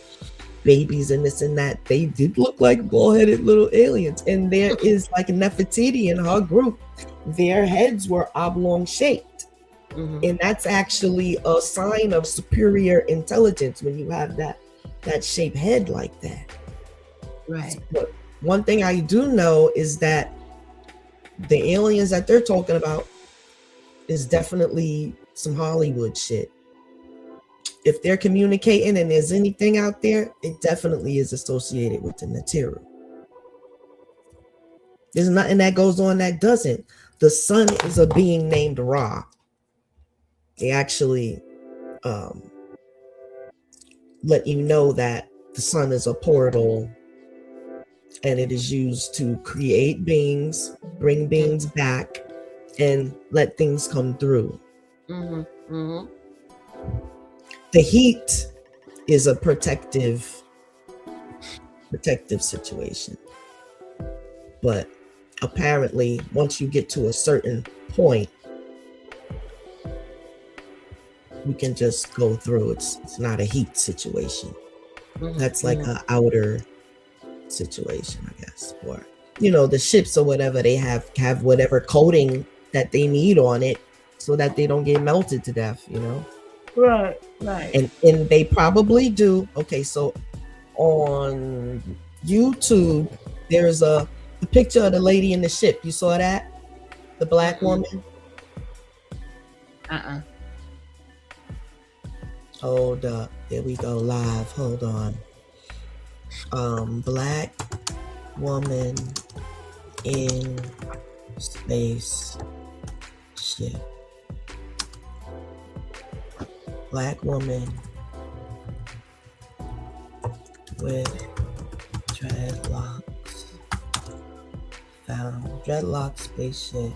babies and this and that, they did look like bald-headed little aliens. And there is like Nefertiti in her group, their heads were oblong shaped. And that's actually a sign of superior intelligence when you have that shaped head like that. Right. But one thing I do know is that the aliens that they're talking about is definitely some Hollywood shit. If they're communicating and there's anything out there, it definitely is associated with the Neteru. There's nothing that goes on that doesn't. The sun is a being named Ra. They actually let you know that the sun is a portal, and it is used to create beings, bring beings back, and let things come through. The heat is a protective situation. But apparently, once you get to a certain point, you can just go through. It's not a heat situation. That's like an outer situation, I guess. Or, you know, the ships or whatever, they have whatever coating that they need on it so that they don't get melted to death, you know? Right. And they probably do. Okay, so on YouTube, there's a picture of the lady in the ship. You saw that? The black woman? Hold up. There we go, live. Hold on. Black woman in space ship. Black woman with dreadlocks. Found dreadlock spaceship.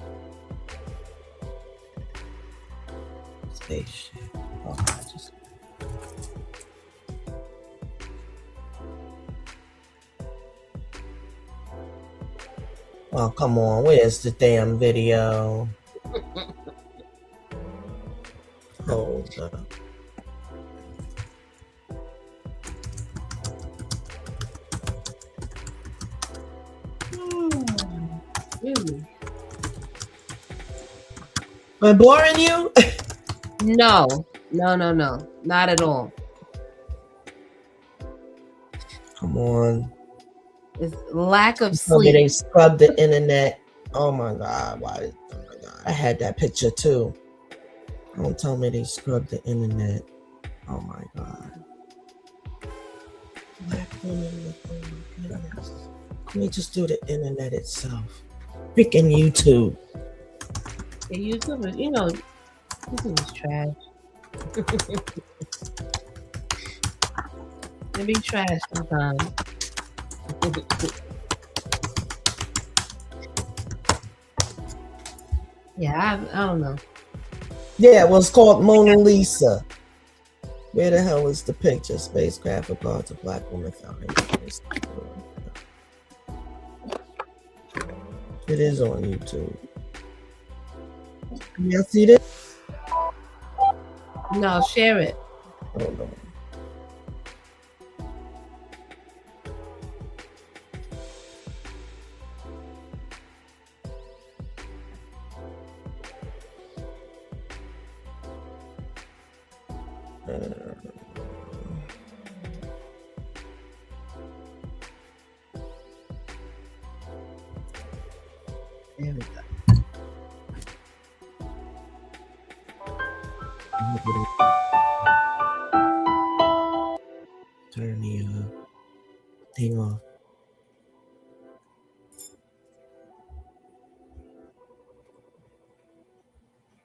Oh, I just. Oh, come on. Where's the damn video? Hold up. Am I boring you? No, not at all. Come on. It's lack of Somebody, they sleep. scrubbed the internet. Oh my God. Why? Oh my God. I had that picture too. Don't tell me they scrubbed the internet. Oh my God. Black women. Oh my goodness. Let me just do the internet itself. Freaking YouTube. Yeah, YouTube is, YouTube is trash. It be trash sometimes. Yeah, I don't know. Yeah, it was called Mona Lisa. Where the hell is the picture? Spacecraft of gods, a black woman found in space. It is on YouTube. Can y'all see this? No, share it. Hold on. There we go. Turn the thing off.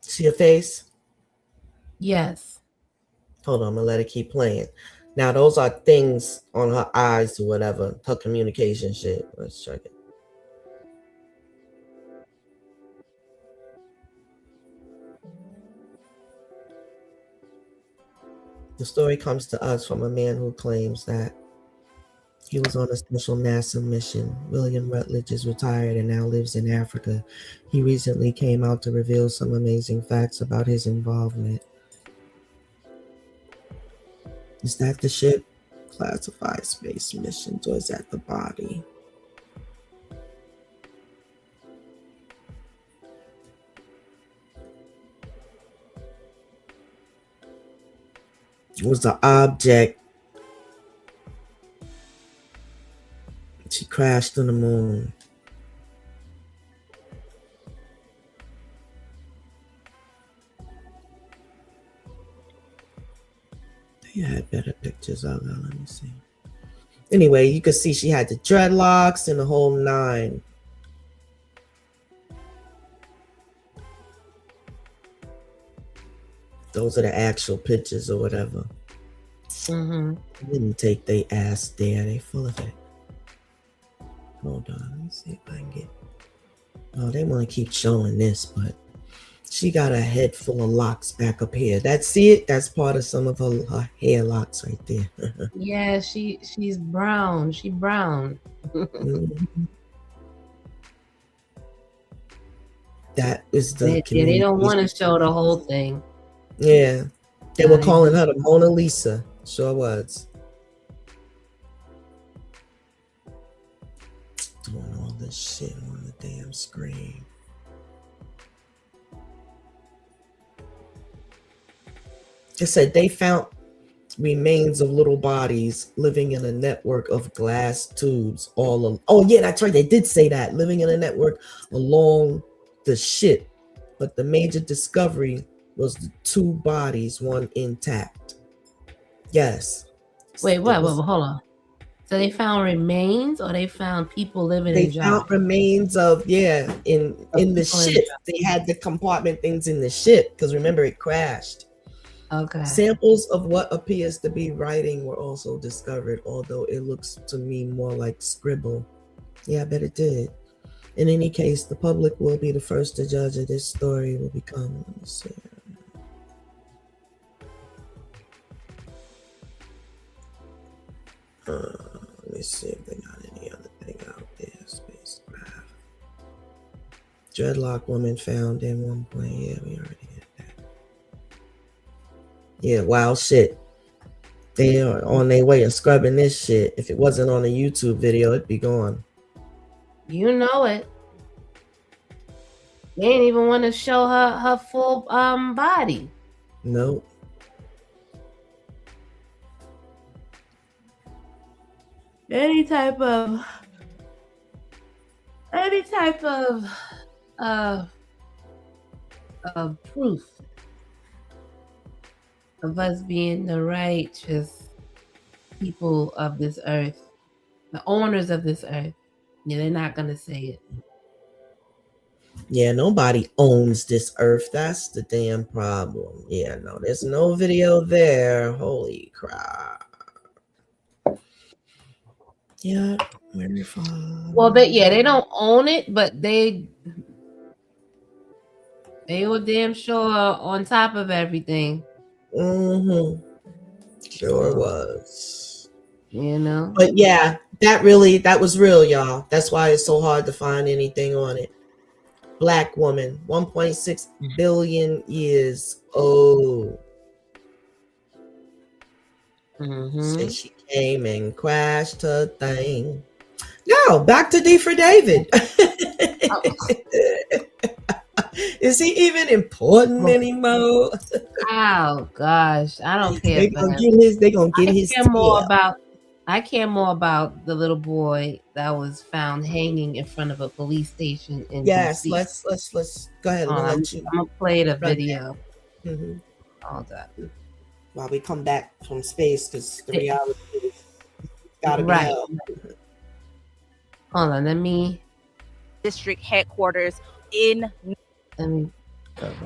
See your face? Yes. Hold on, I'm gonna let it keep playing. Now those are things on her eyes or whatever, her communication shit. Let's check it. The story comes to us from a man who claims that he was on a special NASA mission. William Rutledge is retired and now lives in Africa. He recently came out to reveal some amazing facts about his involvement. Is that the ship? Classified space missions, or is that the body? It was the object. She crashed on the moon. They had better pictures of her. Let me see. Anyway, you could see she had the dreadlocks and the whole nine. Those are the actual pictures or whatever. Mm-hmm. They didn't take their ass there. They full of it. Hold on. Let me see if I can get. Oh, they want to keep showing this, but she got a head full of locks back up here. See it? That's part of some of her hair locks right there. Yeah, she's brown. She brown. Mhm. That is the. They don't want to show the whole thing. Yeah. They were calling her the Mona Lisa. Sure was. Doing all this shit on the damn screen. It said they found remains of little bodies living in a network of glass tubes all along. Oh yeah, that's right. They did say that. Living in a network along the ship. But the major discovery was the two bodies, one intact. Yes. Wait, what? Hold on. So they found remains, or they found people living in jars? They found remains of in the ship. They had the compartment things in the ship because remember it crashed. Okay. Samples of what appears to be writing were also discovered, although it looks to me more like scribble. Yeah, I bet it did. In any case, the public will be the first to judge if this story will become. Let me see. Let me see if they got any other thing out there. Spacecraft. Dreadlock woman found in one point. Yeah, we already hit that. Yeah, wild shit. They are on their way of scrubbing this shit. If it wasn't on a YouTube video, it'd be gone. You know it. They ain't even want to show her full body. Nope. Any type of proof of us being the righteous people of this earth, the owners of this earth. Yeah, they're not gonna say it. Yeah, nobody owns this earth. That's the damn problem. Yeah, no, there's no video there. Holy crap. Yeah, very fun. Well, they don't own it, but they were damn sure on top of everything. Mm-hmm. Sure was. You know. But yeah, That was real, y'all. That's why it's so hard to find anything on it. Black woman, 1.6 billion years old. Said she came and crashed her thing. Now back to D for David. Is he even important anymore? Oh gosh, I don't care. They gonna get his. I care more about the little boy that was found hanging in front of a police station in Yes, DC. let's go ahead. I'm gonna play the video. Mm-hmm. All that. While we come back from space, because the reality is gotta be held. Hold on, let me. District headquarters in. Let me.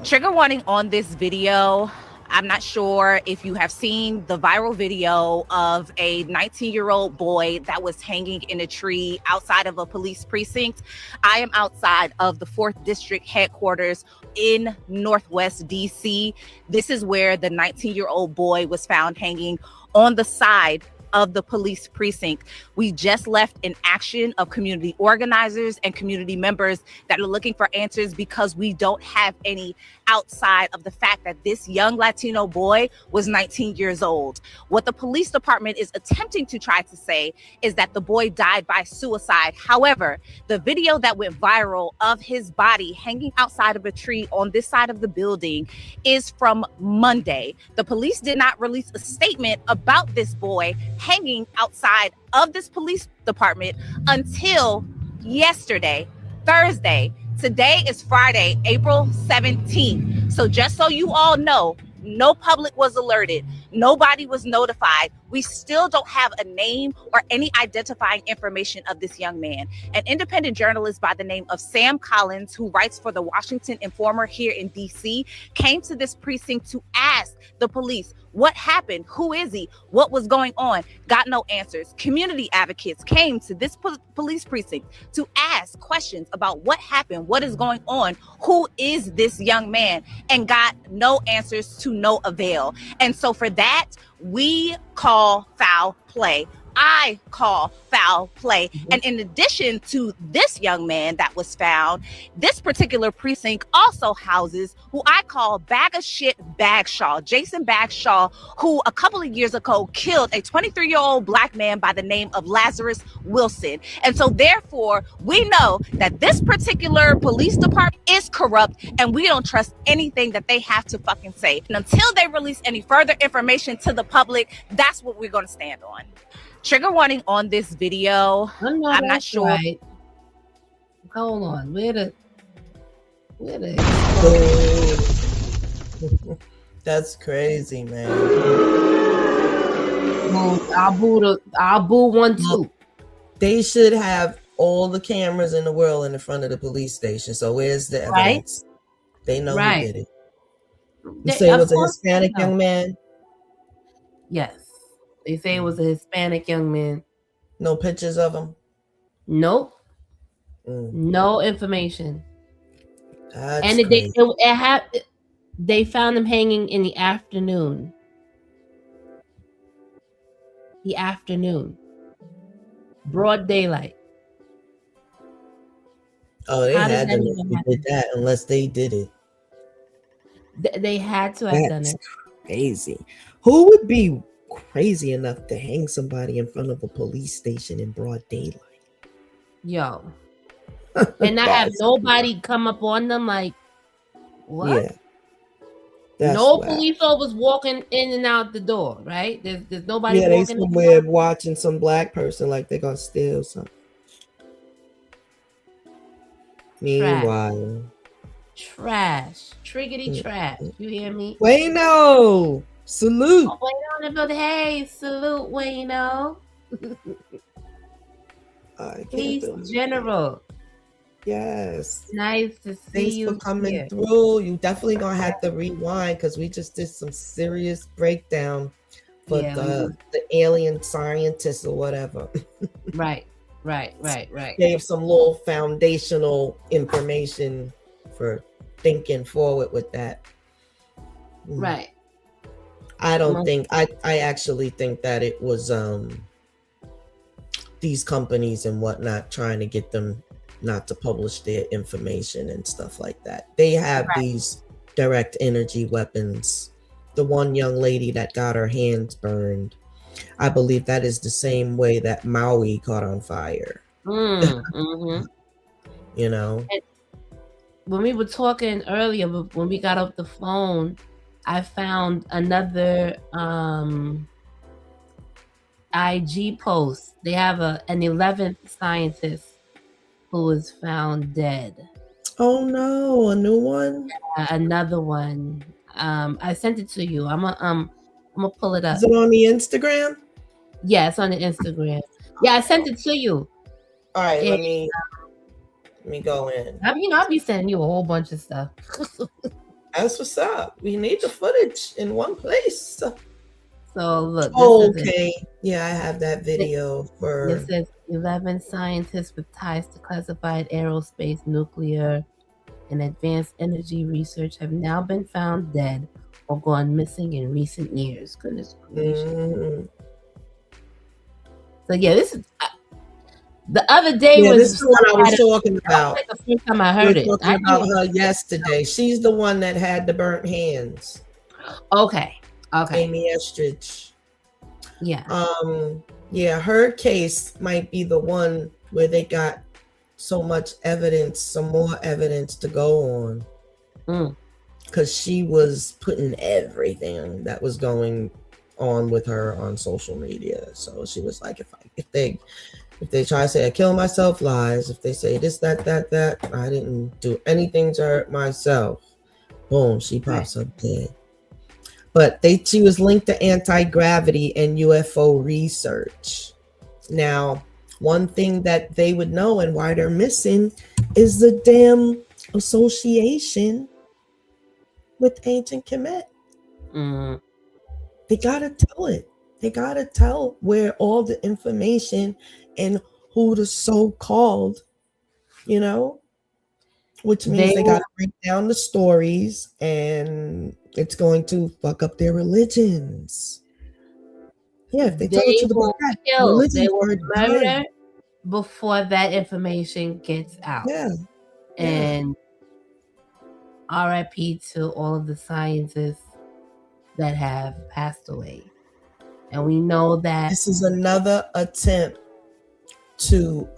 Trigger warning on this video. I'm not sure if you have seen the viral video of a 19-year-old boy that was hanging in a tree outside of a police precinct. I am outside of the 4th District headquarters in Northwest DC. This is where the 19-year-old boy was found hanging on the side of the police precinct. We just left an action of community organizers and community members that are looking for answers because we don't have any outside of the fact that this young Latino boy was 19 years old. What the police department is attempting to try to say is that the boy died by suicide. However, the video that went viral of his body hanging outside of a tree on this side of the building is from Monday. The police did not release a statement about this boy hanging outside of this police department until yesterday, Thursday. Today is Friday, April 17th. So just so you all know, no public was alerted. Nobody was notified. We still don't have a name or any identifying information of this young man. An independent journalist by the name of Sam Collins, who writes for the Washington Informer here in DC, came to this precinct to ask the police what happened, who is he, what was going on. Got no answers. Community advocates came to this police precinct to ask questions about what happened, what is going on, who is this young man, and got no answers to no avail. And so for that, we call foul play. I call foul play. And in addition to this young man that was found, this particular precinct also houses who I call Bag of Shit Bagshaw, Jason Bagshaw, who a couple of years ago killed a 23-year-old black man by the name of Lazarus Wilson. And so therefore, we know that this particular police department is corrupt and we don't trust anything that they have to fucking say. And until they release any further information to the public, that's what we're going to stand on. Trigger warning on this video. I'm not sure. Right. Hold on. Where the That's crazy, man. I'll boo one too. They should have all the cameras in the world in the front of the police station. So where's the evidence? Right? They know who did it. You say it was a Hispanic young man? Yes. They say it was a Hispanic young man. No pictures of him? Nope. No information. That's and crazy. They found him hanging in the afternoon. Broad daylight. Oh, they had to did that unless they did it. They had to have done it. Crazy. Who would be crazy enough to hang somebody in front of a police station in broad daylight? Yo. And not have nobody come up on them like, what? Yeah. No police officers walking in and out the door, right? There's nobody walking. Yeah, they somewhere watching some black person like they're gonna steal something. Meanwhile. Trash. Triggity trash. You hear me? Wayno! Salute. Oh, Wayno in the building. Hey, salute, Wayno. Peace, General. Yes. Nice to see you. Thanks for coming through. You definitely gonna have to rewind because we just did some serious breakdown for the alien scientists or whatever. Right. Gave some little foundational information for thinking forward with that. Right. I don't think I actually think that it was these companies and whatnot, trying to get them not to publish their information and stuff like that. They have these direct energy weapons. The one young lady that got her hands burned, I believe that is the same way that Maui caught on fire. Mm-hmm. You know, and when we were talking earlier, when we got off the phone, I found another IG post. They have an 11th scientist who was found dead. Oh no, a new one? Another one. I sent it to you. I'm gonna pull it up. Is it on the Instagram? Yeah, it's on the Instagram. Yeah, I sent it to you. All right, let me go in. I'll be sending you a whole bunch of stuff. That's what's up. We need the footage in one place. So look. Okay. Yeah, I have that video for. It says 11 scientists with ties to classified aerospace, nuclear, and advanced energy research have now been found dead or gone missing in recent years. Goodness gracious. Mm-hmm. So yeah, this is the other day was this is the one I was talking about. Like the first time I heard it. Talking about her yesterday. She's the one that had the burnt hands. Okay. Amy Estridge. Yeah. Yeah, her case might be the one where they got so much evidence, some more evidence to go on. Because she was putting everything that was going on with her on social media. So she was like, if they try to say I killed myself, lies. If they say this, that, I didn't do anything to hurt myself. Boom, she pops up dead. But she was linked to anti-gravity and UFO research. Now, one thing that they would know and why they're missing is the damn association with Ancient Kemet. They gotta tell it. They gotta tell where all the information and who the so-called, which means they gotta break down the stories, and it's going to fuck up their religions. Yeah, if they tell the truth about that, they will murder before that information gets out. Yeah. And RIP to all of the scientists that have passed away. And we know that this is another attempt to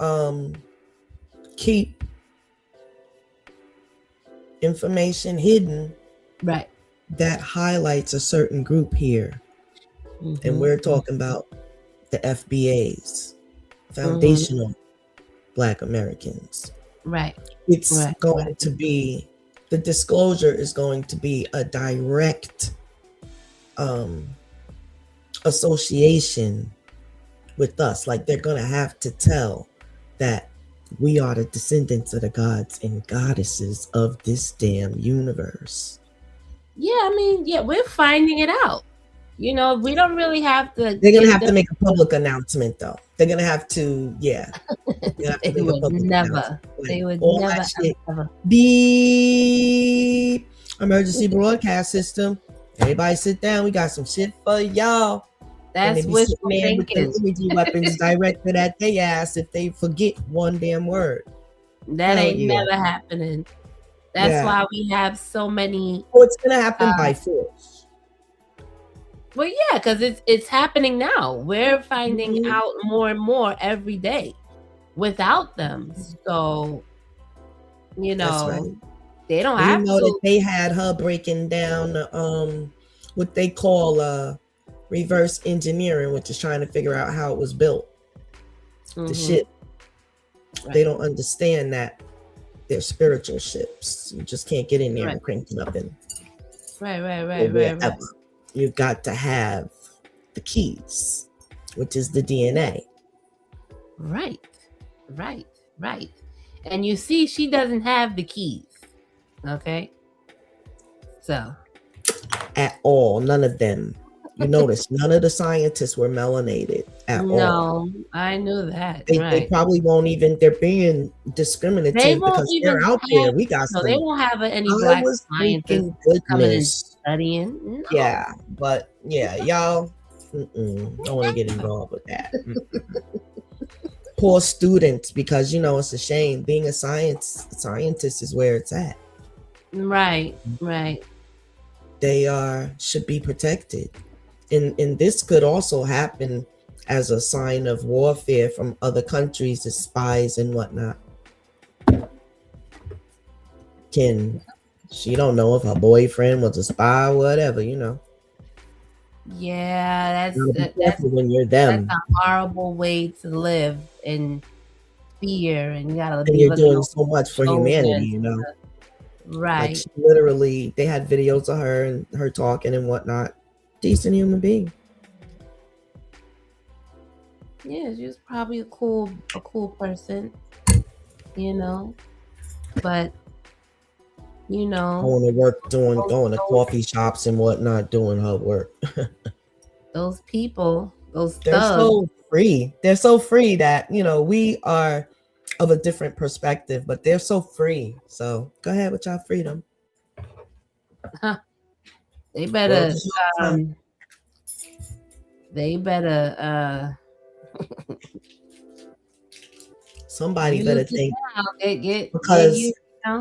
keep information hidden, right, that highlights a certain group here. And we're talking about the FBAs, foundational Black Americans. Right. It's going to be, the disclosure is going to be a direct association with us. Like, they're going to have to tell that we are the descendants of the gods and goddesses of this damn universe. Yeah, we're finding it out. We don't really have to. They're going to have to make a public announcement, though. They're going to have to, yeah. They would never. They would never. Beep. Emergency broadcast system. Everybody sit down. We got some shit for y'all. That's wishful thinking. With the energy weapons directed at their ass if they forget one damn word. That ain't never happening. That's why we have so many. Oh, it's going to happen by force. Well, yeah, because it's happening now. We're finding out more and more every day without them. So, they don't have to. That they had her breaking down what they call reverse engineering, which is trying to figure out how it was built. The ship. Right. They don't understand that they're spiritual ships. You just can't get in there and crank them up in. Right. You got to have the keys, which is the DNA. Right. And you see, she doesn't have the keys. Okay. So. At all. None of them. You notice none of the scientists were melanated at all. No, I knew that. They probably won't even, they're being discriminative because they're out there. We got some. They won't have any Black scientists coming and studying. No. Yeah, but yeah, y'all, don't want to get involved with that. poor students, because it's a shame. Being a scientist is where it's at. Right. They should be protected, and this could also happen as a sign of warfare from other countries as spies and whatnot. She don't know if her boyfriend was a spy or whatever, Yeah, You gotta be that's careful when you're them, a horrible way to live in fear, and you gotta and be you're looking doing over so much for your humanity, shoulders. Like Right. she literally, they had videos of her and her talking and whatnot. Decent human being. Yeah, she was probably a cool person, but Going to work, going to coffee shops and whatnot, doing her work. those people, those They're thugs. so free. They're so free that we are of a different perspective, but they're so free. So go ahead with your freedom. They better Well, somebody better think, because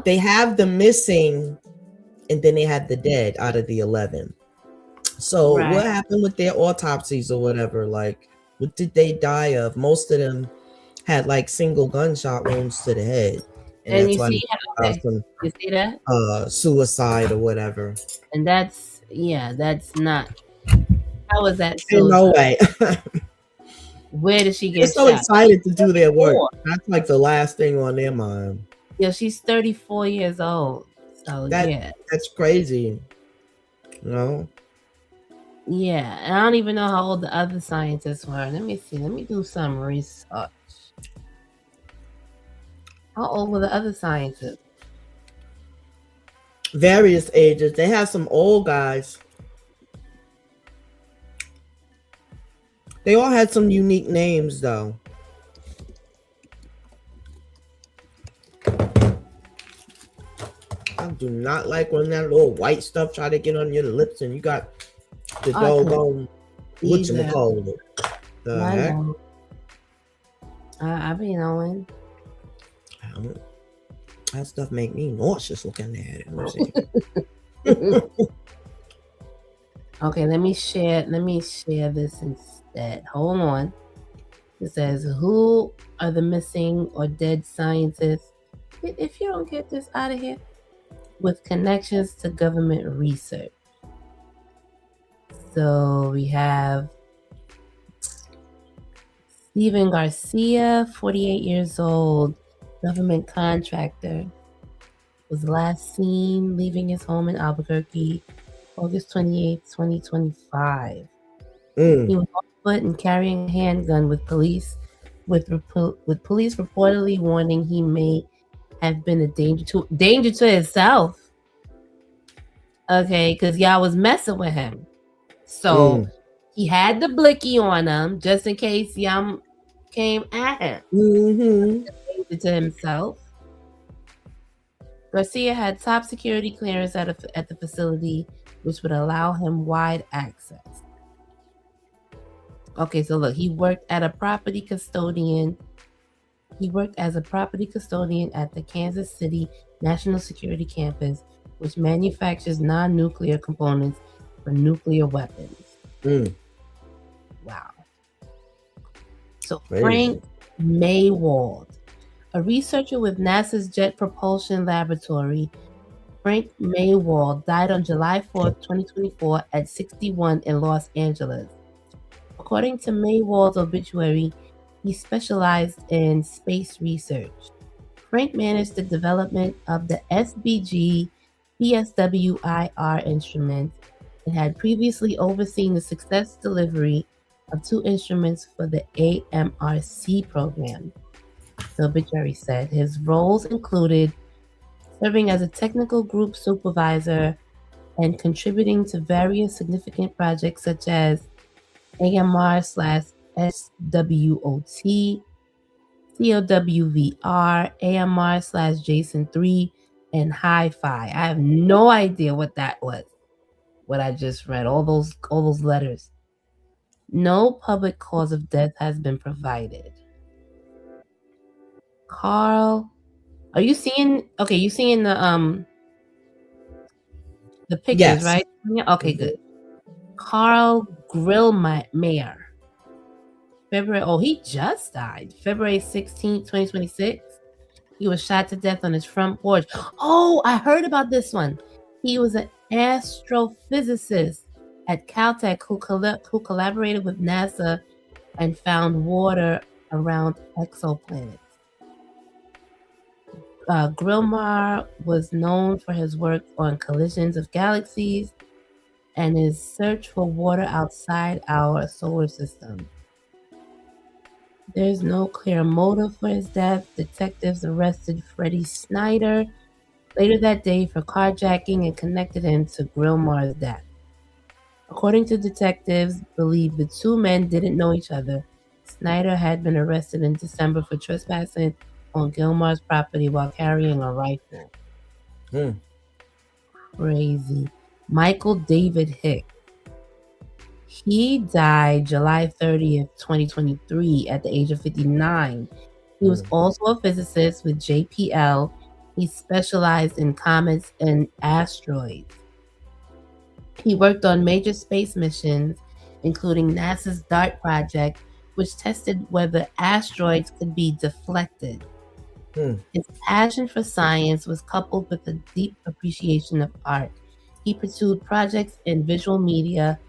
they have the missing and then they have the dead out of the 11. So Right. what happened with their autopsies or whatever? Like, what did they die of? Most of them had like single gunshot wounds to the head, and that's why you see that suicide or whatever. And that's not. How was that Ain't no way. Where did she They're get so shot? excited to do their work. That's like the last thing on their mind. Yeah, she's 34 years old. So that's crazy. Yeah, and I don't even know how old the other scientists were. Let me see. Let me do some research. How old were the other scientists? Various ages. They have some old guys. They all had some unique names, though. I do not like when that little white stuff try to get on your lips and you got the doggone whatchamacallit. The heck? I be knowing. That stuff make me nauseous looking at it. Okay, let me share this instead. Hold on. It says, who are the missing or dead scientists, if you don't get this out of here, with connections to government research? So we have Steven Garcia, 48 years old, government contractor, was last seen leaving his home in Albuquerque August 28, 2025. He was on foot and carrying a handgun with police reportedly warning he may have been a danger to himself. Okay, because y'all was messing with him. So he had the blicky on him just in case y'all came at him. Danger to himself. Garcia had top security clearance at the facility, which would allow him wide access. Okay, so look, he worked as a property custodian at the Kansas City National Security Campus, which manufactures non-nuclear components for nuclear weapons. Wow. So Frank Maywald, a researcher with NASA's Jet Propulsion Laboratory, Frank Maywald died on July 4th, 2024 at 61 in Los Angeles. According to Maywald's obituary, he specialized in space research. Frank managed the development of the SBG PSWIR instrument and had previously overseen the success delivery of 2 instruments for the AMRC program. The obituary said his roles included serving as a technical group supervisor and contributing to various significant projects such as AMR/SWOT, COWVR, AMR/Jason 3, and Hi-Fi. I have no idea what that was. What I just read, all those letters. No public cause of death has been provided. Carl. Are you seeing? Okay, you seeing the pictures, Yes. right? Yeah. Okay, Mhm. good. Carl Grillmayer. February. Oh, he just died. February 16th, 2026. He was shot to death on his front porch. Oh, I heard about this one. He was an astrophysicist at Caltech who collaborated with NASA and found water around exoplanets. Grillmar was known for his work on collisions of galaxies and his search for water outside our solar system. There's no clear motive for his death. Detectives arrested Freddie Snyder later that day for carjacking and connected him to Grillmar's death. According to detectives, believe the two men didn't know each other. Snyder had been arrested in December for trespassing on Gilmar's property while carrying a rifle. Crazy. Michael David Hicks. He died July 30th, 2023 at the age of 59. He was also a physicist with JPL. He specialized in comets and asteroids. He worked on major space missions, including NASA's DART project, which tested whether asteroids could be deflected. His passion for science was coupled with a deep appreciation of art. He pursued projects in visual media,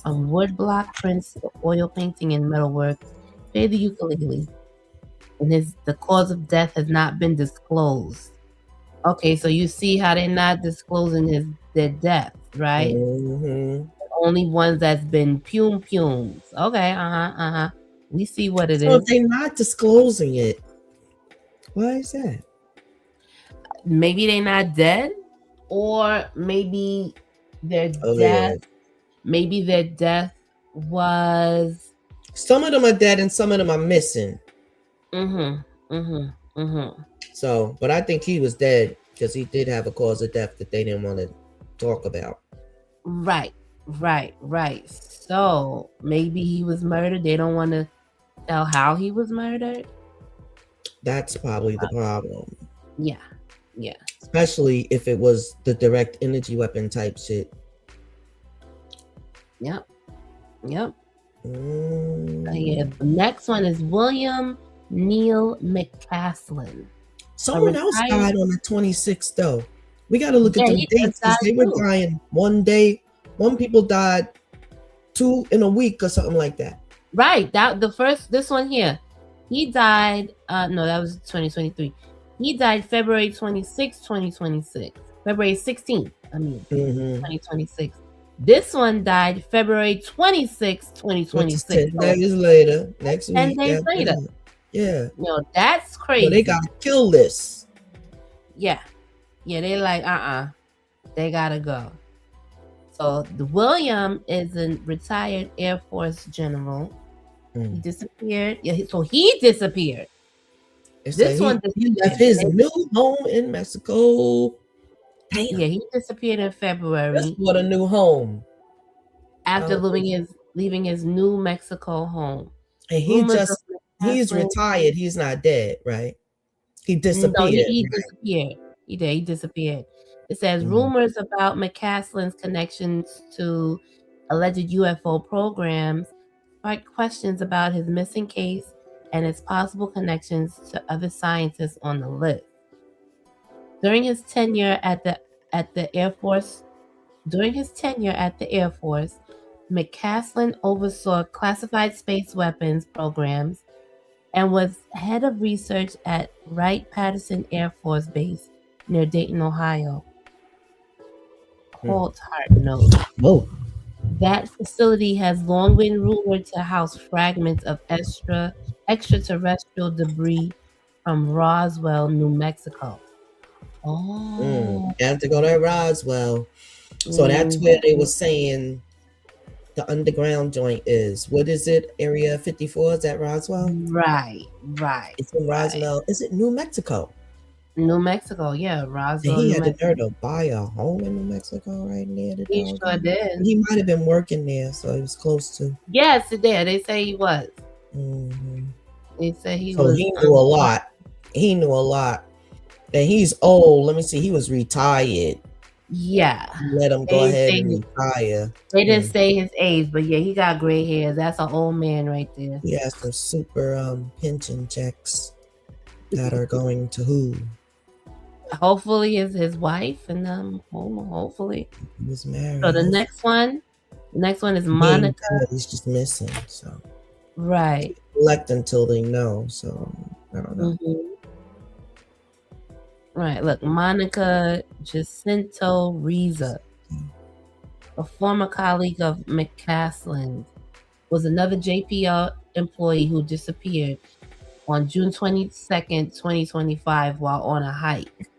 from woodblock prints to oil painting and metalwork, played the ukulele. And the cause of death has not been disclosed. Okay, so you see how they're not disclosing their death, right? Mm-hmm. Only ones that's been pumes. Okay, we see what it So is. if they're not disclosing it, why is that? Maybe they're not dead, or maybe their death. Yeah. Maybe their death was. Some of them are dead and some of them are missing. So, but I think he was dead because he did have a cause of death that they didn't want to talk about. Right. So maybe he was murdered. They don't want to tell how he was murdered. That's probably the problem. Yeah. Especially if it was the direct energy weapon type shit. Yep. Yeah. The next one is William Neil McCaslin. Someone else died on the 26th, though. We got to look at the dates because they were dying one day. One people died 2 in a week or something like that. Right. This one here, he died. No, that was 2023. He died February 26, 2026. February 16th. 2026. This one died February 26, 2026. 10 days later. Next week. 10 days later. Yeah. No, that's crazy. So they got to kill this. Yeah. They like, they got to go. So the William is a retired Air Force general. He disappeared. Yeah, so he disappeared. This one he left his new home in Mexico. Damn. Yeah, he disappeared in February. Just bought a new home after leaving his New Mexico home. And he's retired. He's not dead, right? He disappeared. No, he disappeared. He disappeared. It says rumors about McCaslin's connections to alleged UFO programs sparked questions about his missing case and its possible connections to other scientists on the list. During his tenure at the Air Force, McCaslin oversaw classified space weapons programs and was head of research at Wright-Patterson Air Force Base near Dayton, Ohio. Cold Heart note. Whoa. That facility has long been rumored to house fragments of extraterrestrial debris from Roswell, New Mexico. Got to go to Roswell. So that's where they were saying the underground joint is. What is it? Area 54? Is that Roswell? Right. It's in Roswell. Is it New Mexico? New Mexico, yeah, Roswell. And he had the nerve to buy a home in New Mexico right near the He sure did. He might have been working there, so he was close to. Yes, it did. They say he was. They say he was. So he knew a lot. He knew a lot. And he's old. Let me see. He was retired. Yeah. Let him go ahead and retire. They didn't say his age, but yeah, he got gray hair. That's an old man right there. He has some super pension checks that are going to who? Hopefully his wife, and hopefully He was married. So the next one is Monica. He's just missing. So right. Elect until they know. So I don't know. Mm-hmm. Right. Look, Monica Jacinto Reza, a former colleague of McCaslin, was another JPL employee who disappeared on June 22nd, 2025, while on a hike.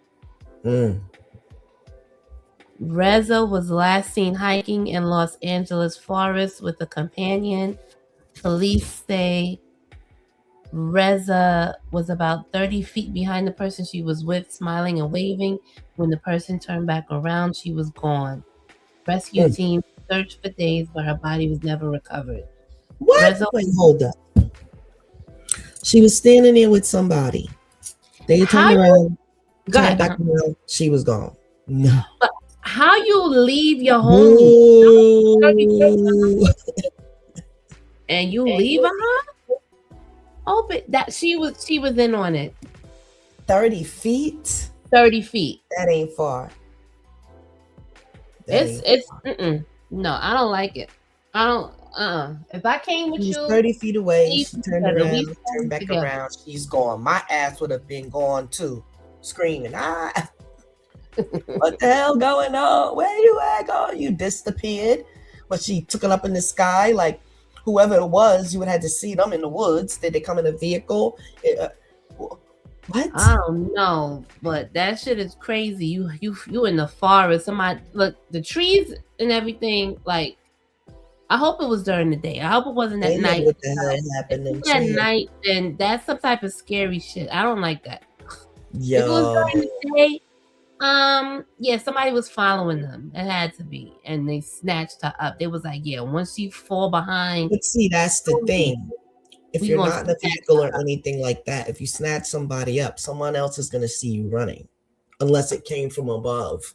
Reza was last seen hiking in Los Angeles forest with a companion. Police say Reza was about 30 feet behind the person she was with, smiling and waving. When the person turned back around, she was gone. Rescue team searched for days, but her body was never recovered. What? Reza, wait, hold up. She was standing there with somebody. They turned around, turned back around. She was gone. No. But how you leave your home and you leave her? Oh, but that she was in on it. 30 feet? 30 feet. That ain't far. No, I don't like it. I don't if I came with She's you 30 feet away, she turned around, turned back around, she's gone. My ass would have been gone too, screaming, what the hell going on? Where you at? Going? You disappeared. But she took it up in the sky, like whoever it was, you would have to see them in the woods. Did they come in a vehicle? What? I don't know, but that shit is crazy. You in the forest. Somebody look, the trees and everything. Like, I hope it was during the day. I hope it wasn't at night. What the hell happened? If it's at night, then that's some type of scary shit. I don't like that. Yo. If it was during the day, yeah, somebody was following them. It had to be, and they snatched her up. They was like, yeah, once you fall behind. But see, that's the thing. If you're not in a vehicle or anything like that, if you snatch somebody up, someone else is going to see you running, unless it came from above.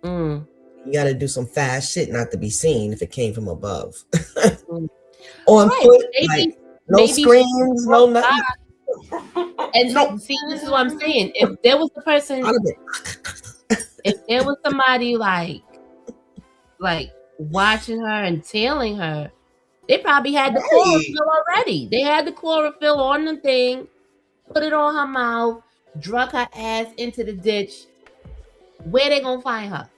You got to do some fast shit not to be seen if it came from above. On foot, like, no screams, no nothing. And see, this is what I'm saying. If there was a person, if there was somebody like watching her and tailing her, they probably had the chlorophyll already. They had the chlorophyll on the thing, put it on her mouth, drug her ass into the ditch. Where they gonna find her?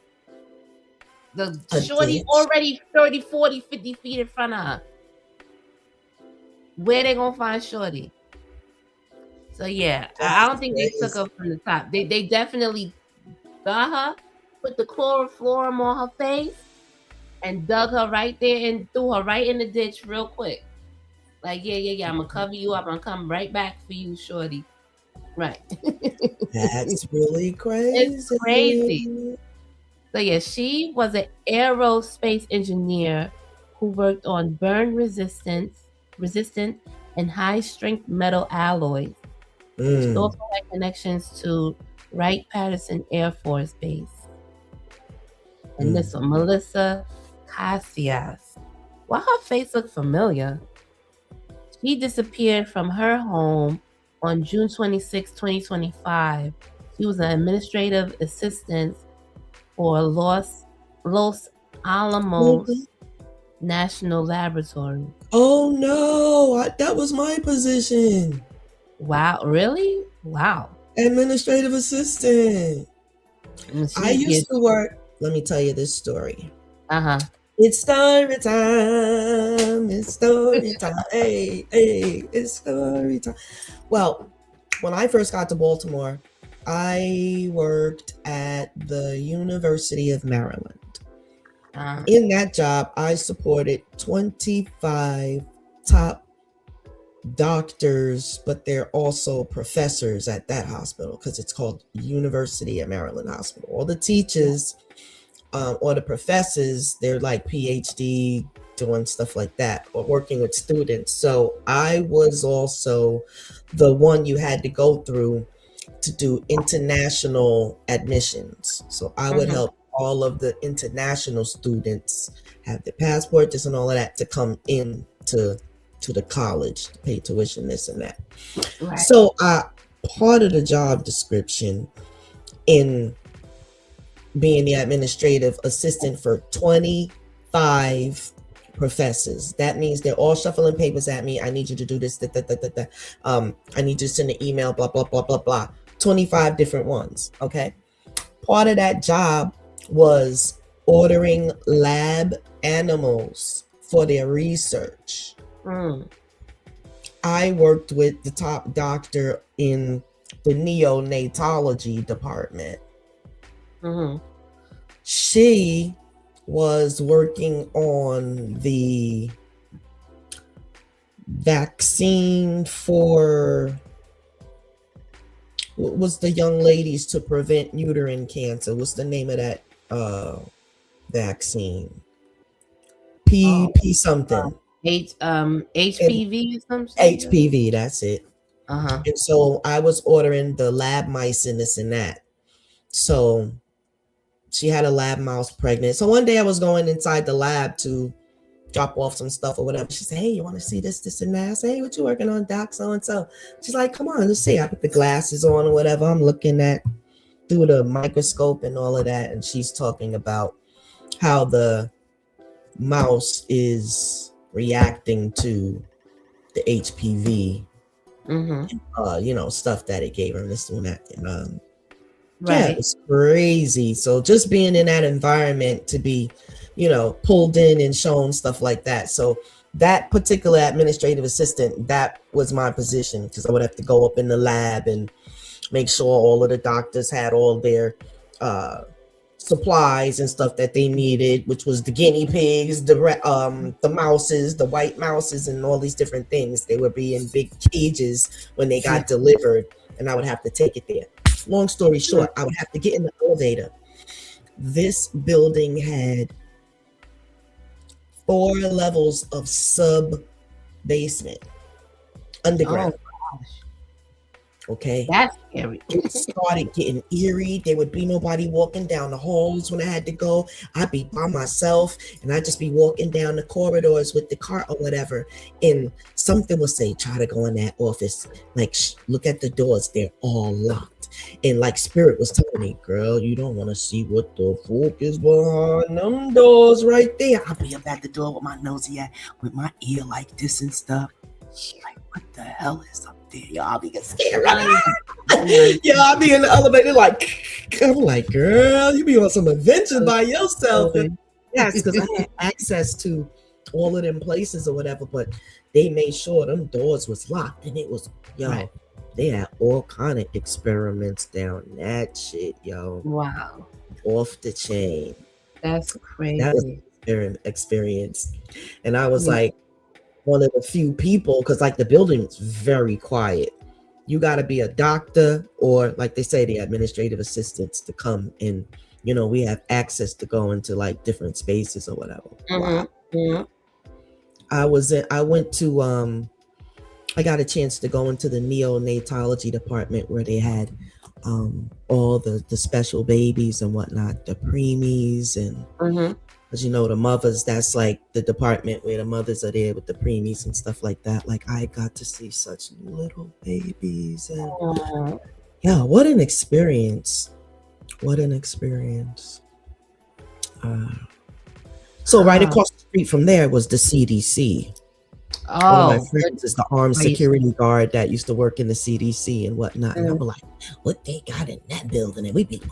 The shorty already 30, 40, 50 feet in front of her. Where they gonna find shorty? So yeah, I don't think they took her from the top. They definitely got her, put the chloroform on her face, and dug her right there and threw her right in the ditch real quick. Like, yeah, I'm gonna cover you up. I'm gonna come right back for you, shorty. Right. That's really crazy. It's crazy. So yeah, she was an aerospace engineer who worked on burn resistant and high strength metal alloys. She also had connections to Wright-Patterson Air Force Base. And this one, Melissa Casillas. Why her face look familiar? She disappeared from her home on June 26, 2025. She was an administrative assistant for Los Alamos National Laboratory. Oh no, that was my position. Wow, really? Wow. Administrative assistant. I used to work. Let me tell you this story. It's story time. It's story time. Hey, it's story time. Well, when I first got to Baltimore, I worked at the University of Maryland. In that job, I supported 25 top doctors, but they're also professors at that hospital because it's called University of Maryland Hospital. All the teachers or the professors, they're like PhD doing stuff like that or working with students. So I was also the one you had to go through to do international admissions. So I would help all of the international students have their passport, this and all of that to come in to the college to pay tuition, this and that. Right. So part of the job description in being the administrative assistant for 25 professors. That means they're all shuffling papers at me. I need you to do this, I need you to send an email, blah, blah, blah, blah, blah. 25 different ones, okay? Part of that job was ordering lab animals for their research. I worked with the top doctor in the neonatology department. She was working on the vaccine for, what was the young ladies to prevent uterine cancer? What's the name of that vaccine? P something. HPV or something? HPV, that's it. And so I was ordering the lab mice and this and that. So she had a lab mouse pregnant. So one day I was going inside the lab to drop off some stuff or whatever. She said, hey, you want to see this, this, and that? I said, hey, what you working on, Doc? So and so. She's like, come on, let's see. I put the glasses on or whatever. I'm looking at through the microscope and all of that. And she's talking about how the mouse is reacting to the HPV, stuff that it gave her, this and that. And yeah, it was crazy. So just being in that environment to be, pulled in and shown stuff like that. So that particular administrative assistant, that was my position, because I would have to go up in the lab and make sure all of the doctors had all their supplies and stuff that they needed, which was the guinea pigs, the mouses, the white mouses, and all these different things. They would be in big cages when they got delivered, and I would have to take it there. Long story short, I would have to get in the elevator. This building had 4 levels of sub-basement, underground. Okay. That's scary. It started getting eerie. There would be nobody walking down the halls when I had to go. I'd be by myself and I'd just be walking down the corridors with the cart or whatever. And something would say, try to go in that office. Like, look at the doors. They're all locked. And like Spirit was telling me, girl, you don't want to see what the fuck is behind them doors right there. I'll be up at the door with my nosy eye, with my ear like this and stuff. Like, what the hell is up there? Y'all be scared. Yeah, I'll be in the elevator like, I'm like, girl, you be on some adventure by yourself. Yes, because I had access to all of them places or whatever, but they made sure them doors was locked, and it was, they had all kind of experiments down that shit, yo. Wow. Off the chain. That's crazy. That was an experience. And I was like, one of the few people, because like the building is very quiet. You got to be a doctor or, like they say, the administrative assistants to come in. We have access to go into like different spaces or whatever. Wow. I got a chance to go into the neonatology department where they had all the special babies and whatnot, the preemies and because the mothers, that's like the department where the mothers are there with the preemies and stuff like that. Like, I got to see such little babies, and yeah, what an experience. So right across the street from there was the CDC. One of my friends is the armed security guard that used to work in the CDC and whatnot. And I'm like, what they got in that building? And we'd be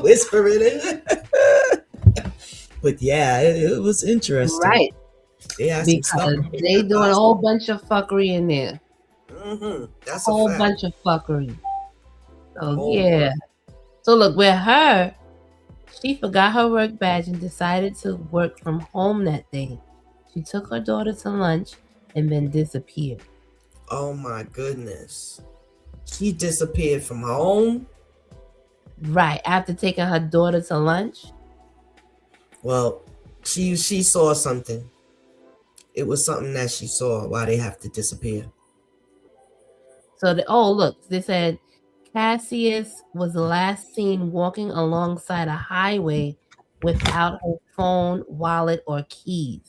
whispering it. But yeah, it was interesting. Right. Yeah, because they doing a whole bunch of fuckery in there. That's a whole bunch of fuckery. So yeah. So look, with her, she forgot her work badge and decided to work from home that day. She took her daughter to lunch and then disappeared. Oh my goodness. She disappeared from home? Right, after taking her daughter to lunch. Well, She saw something. It was something that she saw why they have to disappear. So look, they said Cassius was last seen walking alongside a highway without her phone, wallet, or keys.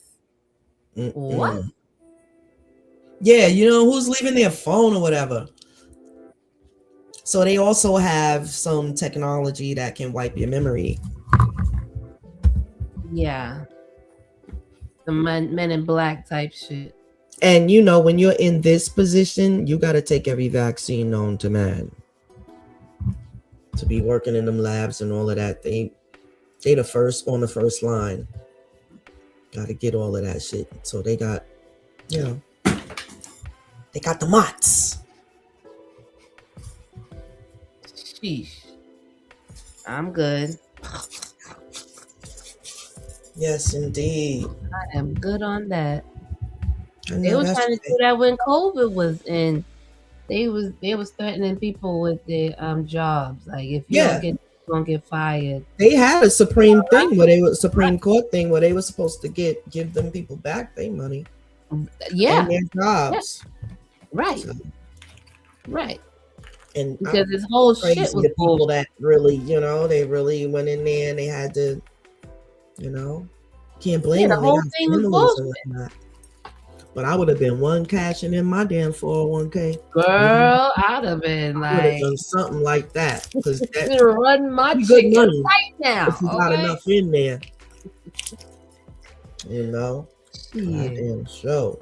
What? Yeah, you know, who's leaving their phone or whatever. So they also have some technology that can wipe your memory. Yeah. The men in black type shit. And you know, when you're in this position, you got to take every vaccine known to man. To be working in them labs and all of that, they the first on the first line. Got to get all of that shit. So they got, you know, they got the mots. Sheesh. I'm good. Yes, indeed. I am good on that. They were trying to do that when COVID was in. They was threatening people with their jobs. Like if you don't get fired. They had a Supreme Court thing where they were supposed to give them people back their money. Yeah. And their jobs. Yeah. Right. So, right. And because this whole shit was the people that really, you know, they really went in there and they had to, you know, can't blame them. The whole thing was bullshit. But I would have been one cashing in my damn 401k. Girl, I'd have been like, I would have done something like that. Because that's run my chicken money right now. If you got enough in there. You know? Goddamn show.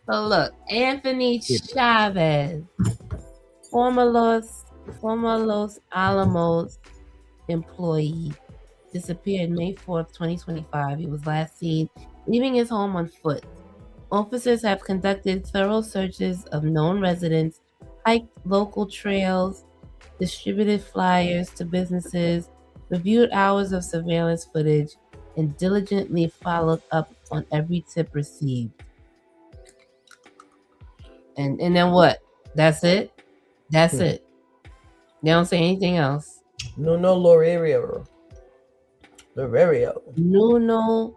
So look, Anthony Chavez, former Los Alamos employee, disappeared May 4th, 2025. He was last seen leaving his home on foot. Officers have conducted thorough searches of known residents, hiked local trails, distributed flyers to businesses, reviewed hours of surveillance footage, and diligently followed up on every tip received. And then what? That's it? That's it. They don't say anything else. Nuno Lorerio. Nuno.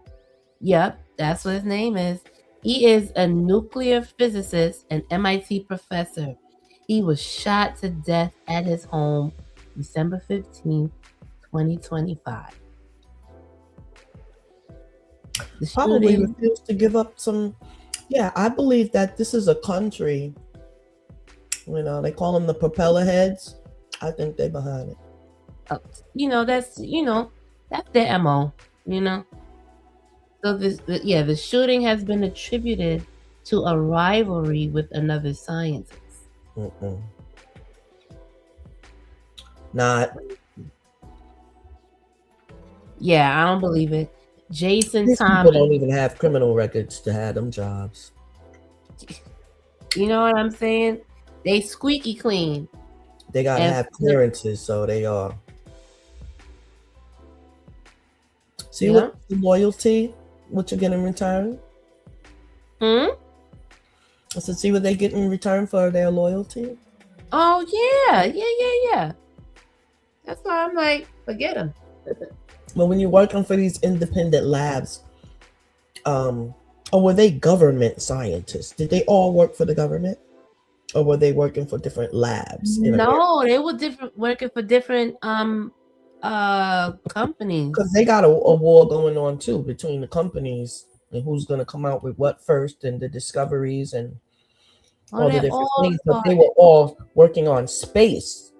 Yep, that's what his name is. He is a nuclear physicist and MIT professor. He was shot to death at his home December 15th, 2025. Probably refused to give up some. Yeah, I believe that this is a country. You know, they call them the propeller heads. I think they're behind it. That's their MO, you know. So the shooting has been attributed to a rivalry with another scientist. Not. Yeah, I don't believe it. Jason These Thomas. people don't even have criminal records to have them jobs. You know what I'm saying? They squeaky clean. They gotta have clearances, so they are. See what the loyalty, what you get in return? I said, see what they get in return for their loyalty? Oh yeah. That's why I'm like, forget them. But when you're working for these independent labs, or were they government scientists? Did they all work for the government? Or were they working for different labs? No, they were working for different companies. Because they got a war going on too between the companies and who's gonna come out with what first and the discoveries and all the different things. But they were all working on space.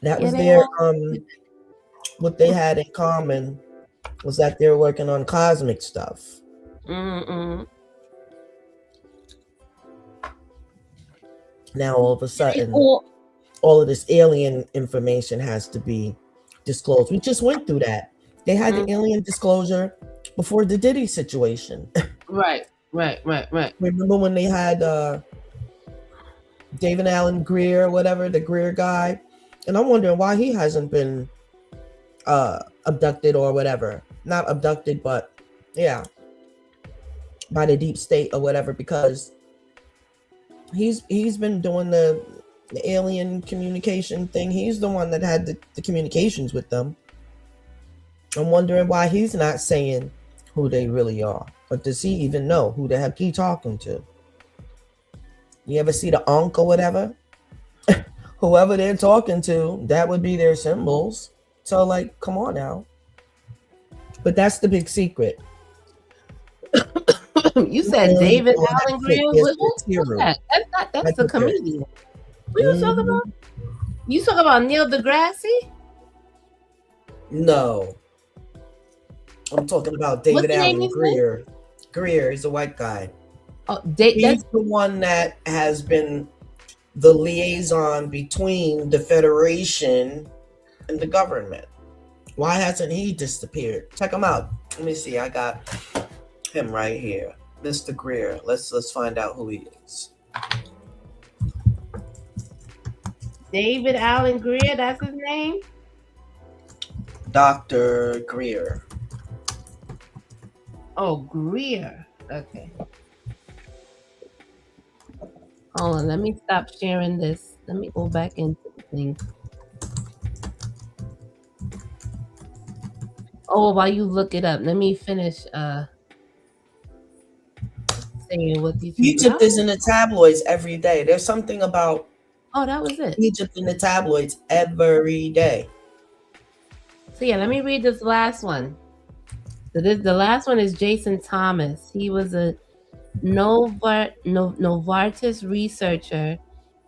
That was their what they had in common was that they were working on cosmic stuff. Now all of a sudden, all of this alien information has to be disclosed. We just went through that. They had the alien disclosure before the Diddy situation. Right. Remember when they had David Allen Greer, whatever, the Greer guy? And I'm wondering why he hasn't been abducted or whatever. Not abducted, but yeah, by the deep state or whatever, because he's been doing the alien communication thing. He's the one that had the communications with them. I'm wondering why he's not saying who they really are. But does he even know who the heck he talking to? You ever see the Ankh or whatever? Whoever they're talking to, that would be their symbols. So, like, come on now. But that's the big secret. You said David All that Allen shit Greer? is What's material. that? That's That's the what they're- comedian. What you talking about? You talking about Neil deGrasse? No. I'm talking about What's David the name Allen you said? Greer. Greer is a white guy. Oh, He's that's the one that has been the liaison between the Federation and the government. Why hasn't he disappeared? Check him out. Let me see. I got him right here. Mr. Greer. Let's find out who he is. David Allen Greer. That's his name. Dr. Greer. Oh, Greer. Okay. Hold on. Let me stop sharing this. Let me go back into the thing. Oh, while you look it up, let me finish saying what these Egypt is in the tabloids every day. There's something about Oh, that was it. Egypt in the tabloids every day. So yeah, let me read this last one. So the last one is Jason Thomas. He was a Novartis researcher.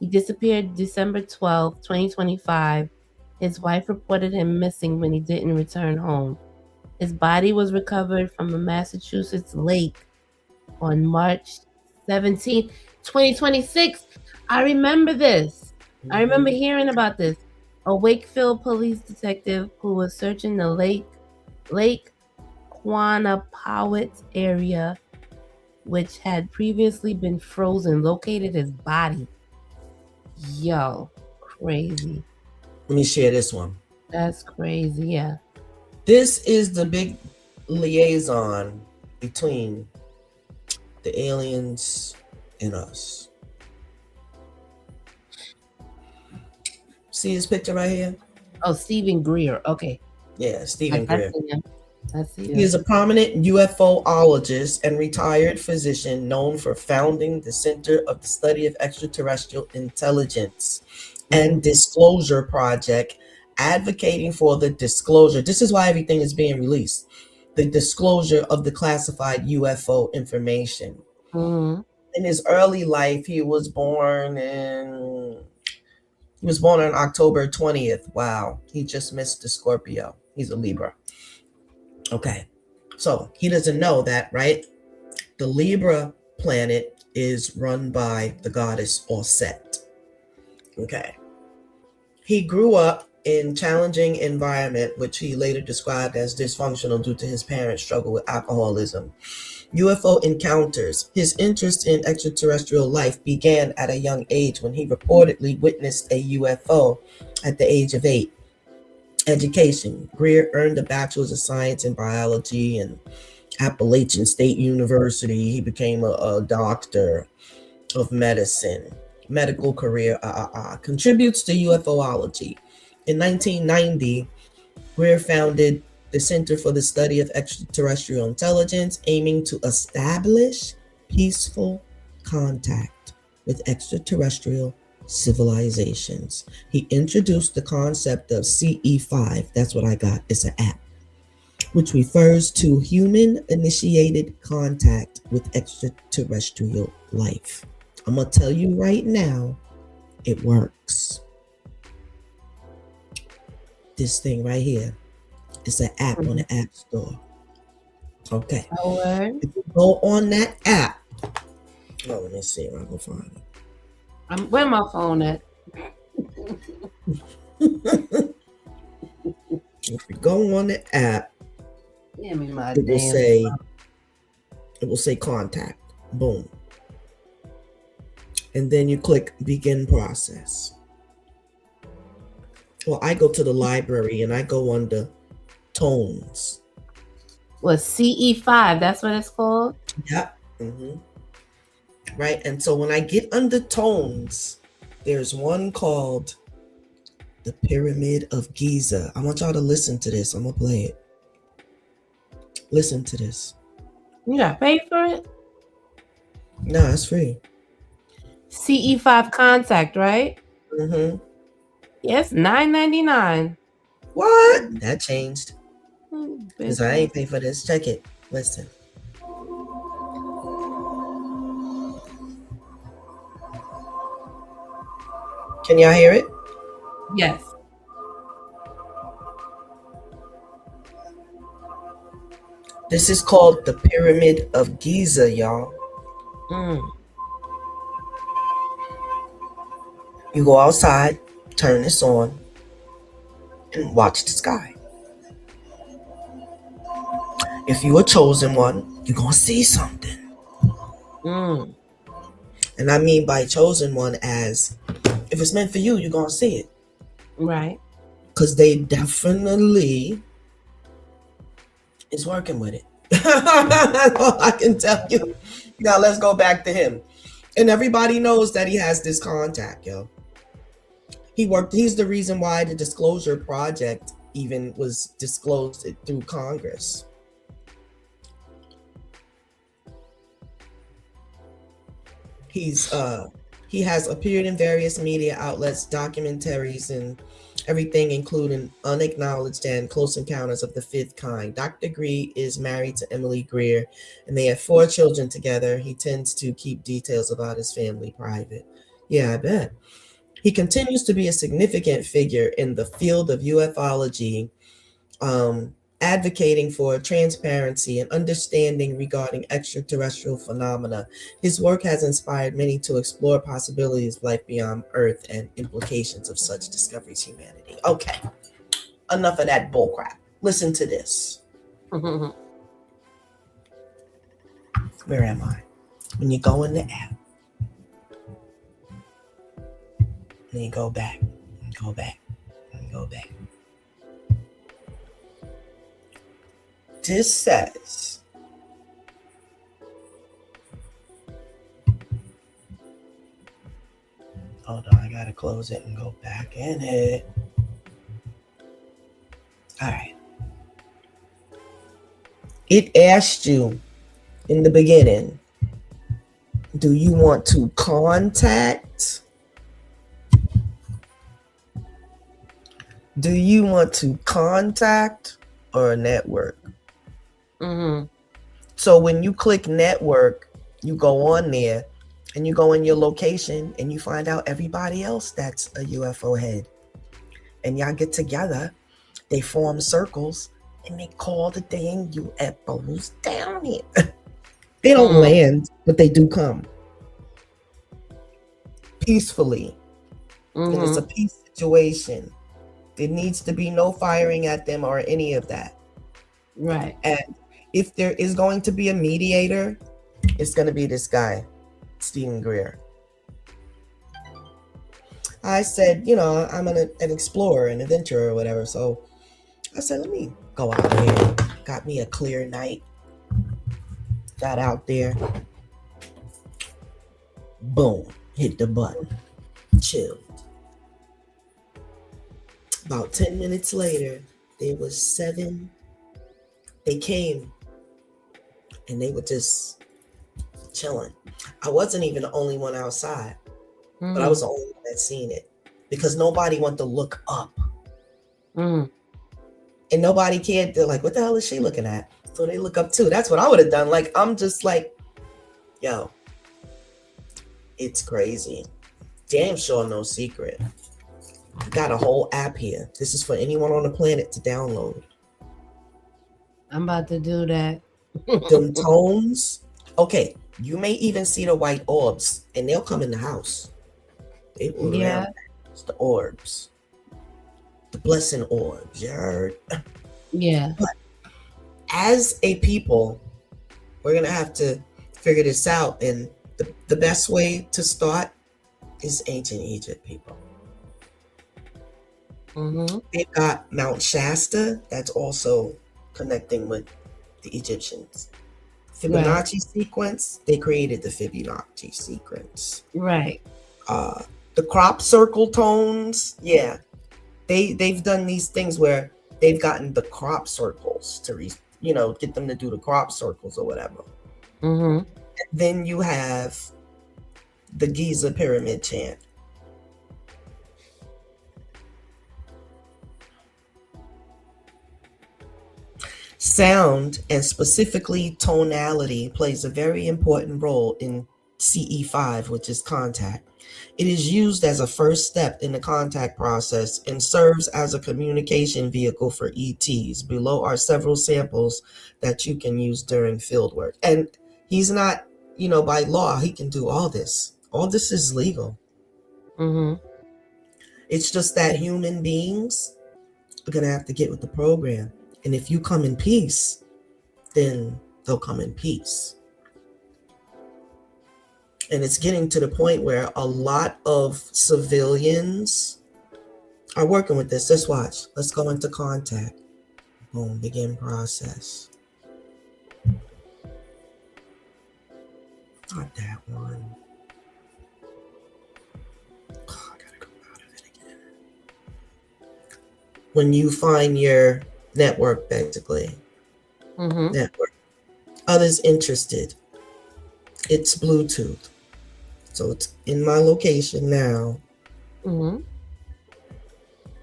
He disappeared December 12th, 2025. His wife reported him missing when he didn't return home. His body was recovered from a Massachusetts lake on March 17th, 2026. I remember this. I remember hearing about this. A Wakefield police detective who was searching the Lake Quannapowitt area, which had previously been frozen, located his body. Yo, crazy. Let me share this one. That's crazy, yeah. This is the big liaison between the aliens and us. See his picture right here? Oh, Stephen Greer. Okay. Yeah, Stephen Greer. I see him. He is a prominent UFOologist and retired physician known for founding the Center of the Study of Extraterrestrial Intelligence and Disclosure Project, advocating for the disclosure. This is why everything is being released. The disclosure of the classified UFO information. Mhm. In his early life, he was born on October 20th. Wow, he just missed the Scorpio. He's a Libra. Okay, so he doesn't know that, right? The Libra planet is run by the goddess Set. Okay. He grew up in challenging environment, which he later described as dysfunctional due to his parents' struggle with alcoholism. UFO encounters. His interest in extraterrestrial life began at a young age when he reportedly witnessed a UFO at the age of 8. Education. Greer earned a bachelor's of science in biology and Appalachian State University. He became a doctor of medicine. Medical career. Contributes to UFOlogy. In 1990, Greer founded the Center for the Study of Extraterrestrial Intelligence, aiming to establish peaceful contact with extraterrestrial civilizations. He introduced the concept of CE5. That's what I got. It's an app, which refers to human-initiated contact with extraterrestrial life. I'm going to tell you right now, it works. This thing right here. It's an app on the App Store. Okay. If you go on that app, let me see if I can find it. Where my phone at? If you go on the app, Give me my it will say contact. Boom. And then you click begin process. Well, I go to the library and I go under tones. What, CE5? That's what it's called? Yeah. Mm-hmm. Right. And so when I get under tones, there's one called the Pyramid of Giza. I want y'all to listen to this. I'm going to play it. Listen to this. You got paid for it? No, it's free. CE5 contact, right? Mm-hmm. Yes, $9.99. What? That changed. Mm, Because I ain't pay for this. Check it. Listen. Can y'all hear it? Yes. This is called the Pyramid of Giza, y'all. Mm. You go outside, turn this on, and watch the sky. If you a chosen one, you're going to see something. Mm. And I mean by chosen one as, if it's meant for you, you're going to see it. Right. Because they definitely is working with it. That's all I can tell you. Now let's go back to him. And everybody knows that he has this contact, yo. He's the reason why the Disclosure Project even was disclosed through Congress. He has appeared in various media outlets, documentaries, and everything, including Unacknowledged and Close Encounters of the Fifth Kind. Dr. Gree is married to Emily Greer, and they have 4 children together. He tends to keep details about his family private. Yeah, I bet. He continues to be a significant figure in the field of ufology, advocating for transparency and understanding regarding extraterrestrial phenomena. His work has inspired many to explore possibilities of life beyond Earth and implications of such discoveries humanity. Okay, enough of that bullcrap. Listen to this. Where am I? When you go in the app, then you go back, and go back, and go back. This says, hold on, I gotta close it and go back in it. All right. It asked you in the beginning, do you want to contact? Do you want to contact or network? Mm-hmm. So when you click network, you go on there and you go in your location and you find out everybody else that's a UFO head. And y'all get together, they form circles, and they call the dang UFOs down here. They don't land, but they do come. Peacefully. And it's a peace situation. There needs to be no firing at them or any of that. Right. And if there is going to be a mediator, it's going to be this guy, Stephen Greer. I said, you know, I'm an explorer, an adventurer or whatever. So I said, let me go out there. Got me a clear night. Got out there. Boom. Hit the button. Chilled. About 10 minutes later, there was 7. They came and they were just chilling. I wasn't even the only one outside, but I was the only one that seen it because nobody wanted to look up. And nobody cared. They're like, what the hell is she looking at? So they look up too. That's what I would have done. Like, I'm just like, yo, it's crazy. Damn sure no secret. I got a whole app here. This is for anyone on the planet to download. I'm about to do that. Them tones. Okay, you may even see the white orbs, and they'll come in the house. They will around. It's the orbs. The blessing orbs, you heard? Yeah. But as a people, we're going to have to figure this out. And the best way to start is ancient Egypt people. They've got Mount Shasta that's also connecting with the Egyptians. Fibonacci sequence, they created the Fibonacci sequence. Right. The crop circle tones, yeah. They've done these things where they've gotten the crop circles to get them to do the crop circles or whatever. Mm-hmm. Then you have the Giza pyramid chant. Sound, and specifically tonality, plays a very important role in CE5, which is contact. It is used as a first step in the contact process and serves as a communication vehicle for ETs. Below are several samples that you can use during field work. And he's not, by law, he can do all this. All this is legal. Mm-hmm. It's just that human beings are going to have to get with the program. And if you come in peace, then they'll come in peace. And it's getting to the point where a lot of civilians are working with this. Let's watch. Let's go into contact. Boom, begin process. Not that one. Oh, I gotta go out of it again. When you find your network, basically. Mm-hmm. Network. Others interested. It's Bluetooth. So it's in my location now. Mm-hmm.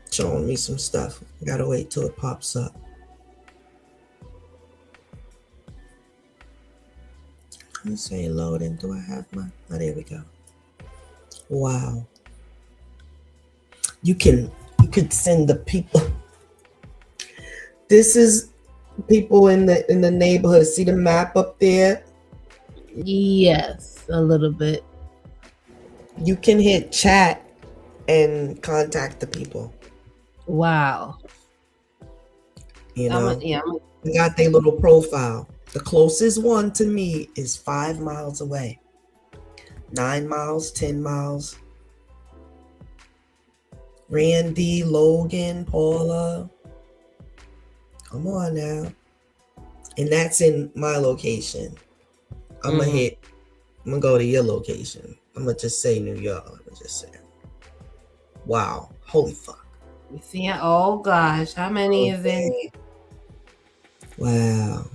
Showing me some stuff. Gotta wait till it pops up. Let me say loading. Do I have my? Oh, there we go. Wow. You could send the people. This is people in the neighborhood. See the map up there? Yes, a little bit. You can hit chat and contact the people. Wow. You know, Yeah. they got their little profile. The closest one to me is 5 miles away. 9 miles, 10 miles. Randy, Logan, Paula. Come on now. And that's in my location. I'm gonna go to your location. I'm gonna just say New York. I'm gonna just say. Wow. Holy fuck. You see, oh gosh, how many is it? Wow.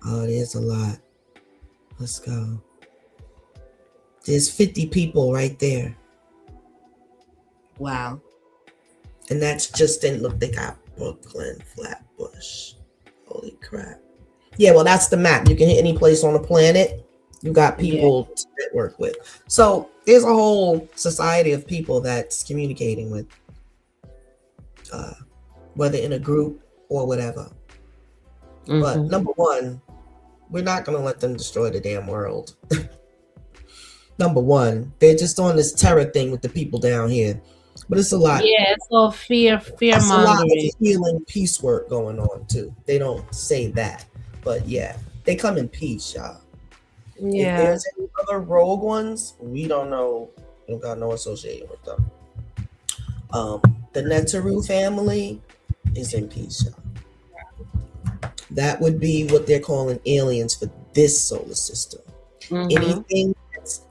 Oh, there's a lot. Let's go. There's 50 people right there. Wow. And that's just in, look, they got Brooklyn, Flatbush. Holy crap. Yeah, well, that's the map. You can hit any place on the planet. You got people to network with. So there's a whole society of people that's communicating with, whether in a group or whatever. Mm-hmm. But number one, we're not going to let them destroy the damn world. Number one, they're just on this terror thing with the people down here. But it's a lot. Yeah, it's all fear It's a lot of mongering. healing peace work going on too. They don't say that. But yeah, they come in peace, y'all. Yeah. If there's any other rogue ones, we don't know. We don't got no association with them. The Netaru family is in peace, y'all. That would be what they're calling aliens for this solar system. Mm-hmm. Anything that's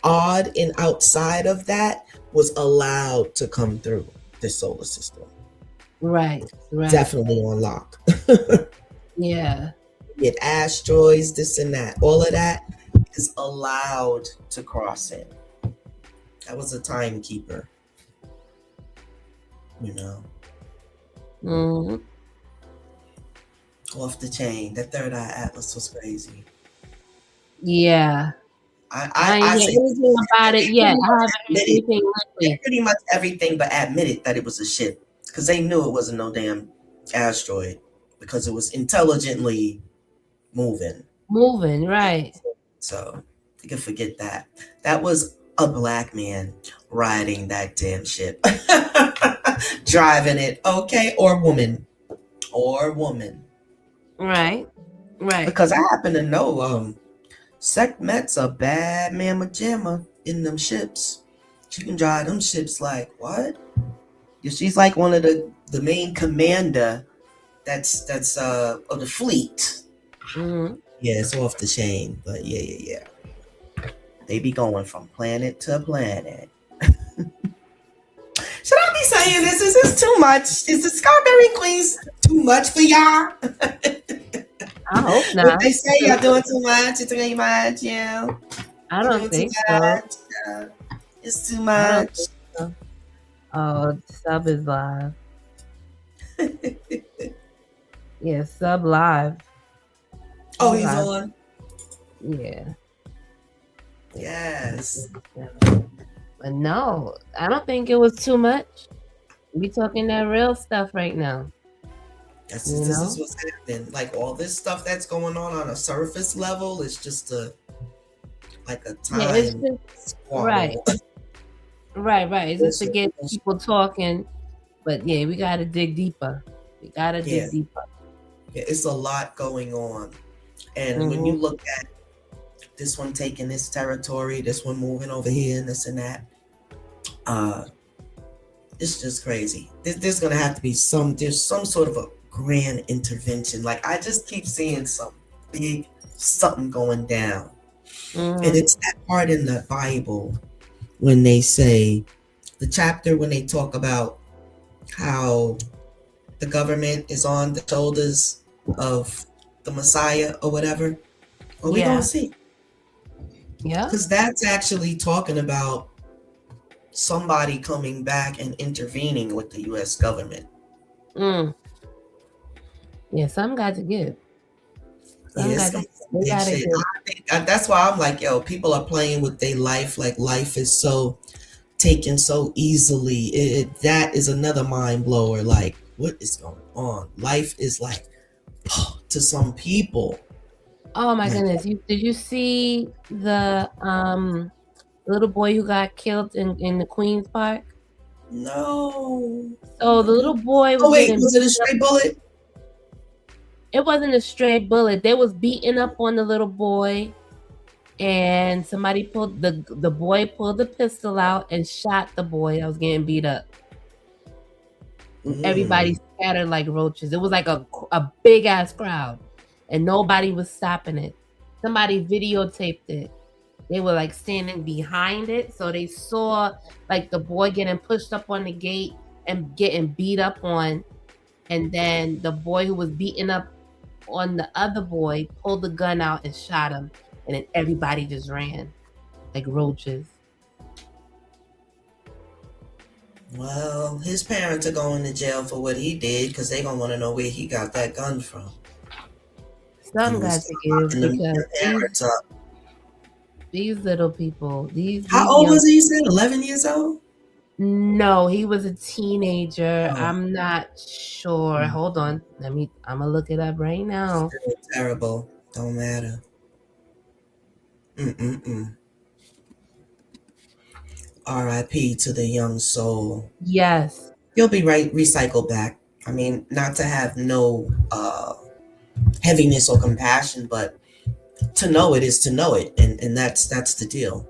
odd and outside of that was allowed to come through this solar system. Right. Definitely on lock. Yeah. Get asteroids, this and that. All of that is allowed to cross in. That was a timekeeper. You know. Mm-hmm. Off the chain. That third eye atlas was crazy. Yeah. I ain't hear anything about it yet. I haven't heard anything lately. Pretty much everything but admitted that it was a ship. Because they knew it wasn't no damn asteroid. Because it was intelligently moving. Right. So you can forget that. That was a black man riding that damn ship. Driving it, okay? Or woman. Right. Because I happen to know Sekhmet's a bad mamma jamma in them ships. She can drive them ships like what? Yeah, she's like one of the main commander that's of the fleet. Mm-hmm. Yeah, it's off the chain, but yeah. They be going from planet to planet. Should I be saying this? Is this too much? Is the Scarbarian Queens too too much for y'all? I hope What not. they say, y'all doing too much. It's too much, yeah. I You're don't doing think too so. much. It's too I don't much. think so. Oh, sub is live. Yeah, sub live. Oh, he's live. on. Yeah. Yes. But no, I don't think it was too much. We talking that real stuff right now. This is what's happening. Like all this stuff that's going on a surface level is just a time. Yeah, it's just right. It's just to get people talking. But yeah, we gotta dig deeper. Dig deeper. Yeah, it's a lot going on. And when you look at this one taking this territory, this one moving over here, and this and that, it's just crazy. There's gonna have to be some sort of a grand intervention. Like I just keep seeing some big something going down. And it's that part in the Bible when they say the chapter when they talk about how the government is on the shoulders of the Messiah or whatever. Well, we're gonna see. Yeah. Because that's actually talking about somebody coming back and intervening with the US government. Yeah, some got to give. That's why I'm like, yo, people are playing with their life. Like life is so taken so easily. That is another mind blower. Like, what is going on? Life is like to some people. Oh my goodness! Did you see the little boy who got killed in the Queen's Park? No. So the little boy was. Oh wait, was it a stray bullet? It wasn't a stray bullet. They was beating up on the little boy, and somebody pulled the boy pulled the pistol out and shot the boy that was getting beat up. Everybody scattered like roaches. It was like a big ass crowd, and nobody was stopping it. Somebody videotaped it. They were like standing behind it, so they saw like the boy getting pushed up on the gate and getting beat up on, and then the boy who was beating up on the other boy pulled the gun out and shot him, and then everybody just ran like roaches. Well, his parents are going to jail for what he did because they're gonna want to know where he got that gun from. Some got to give because these little people. How old was he? You said 11 years old? No, he was a teenager. I'm not sure. Hold on. I'm gonna look it up right now. Still terrible. Don't matter. R.I.P. to the young soul. Yes. He'll be recycled back. I mean, not to have no heaviness or compassion, but to know it is to know it, and that's the deal.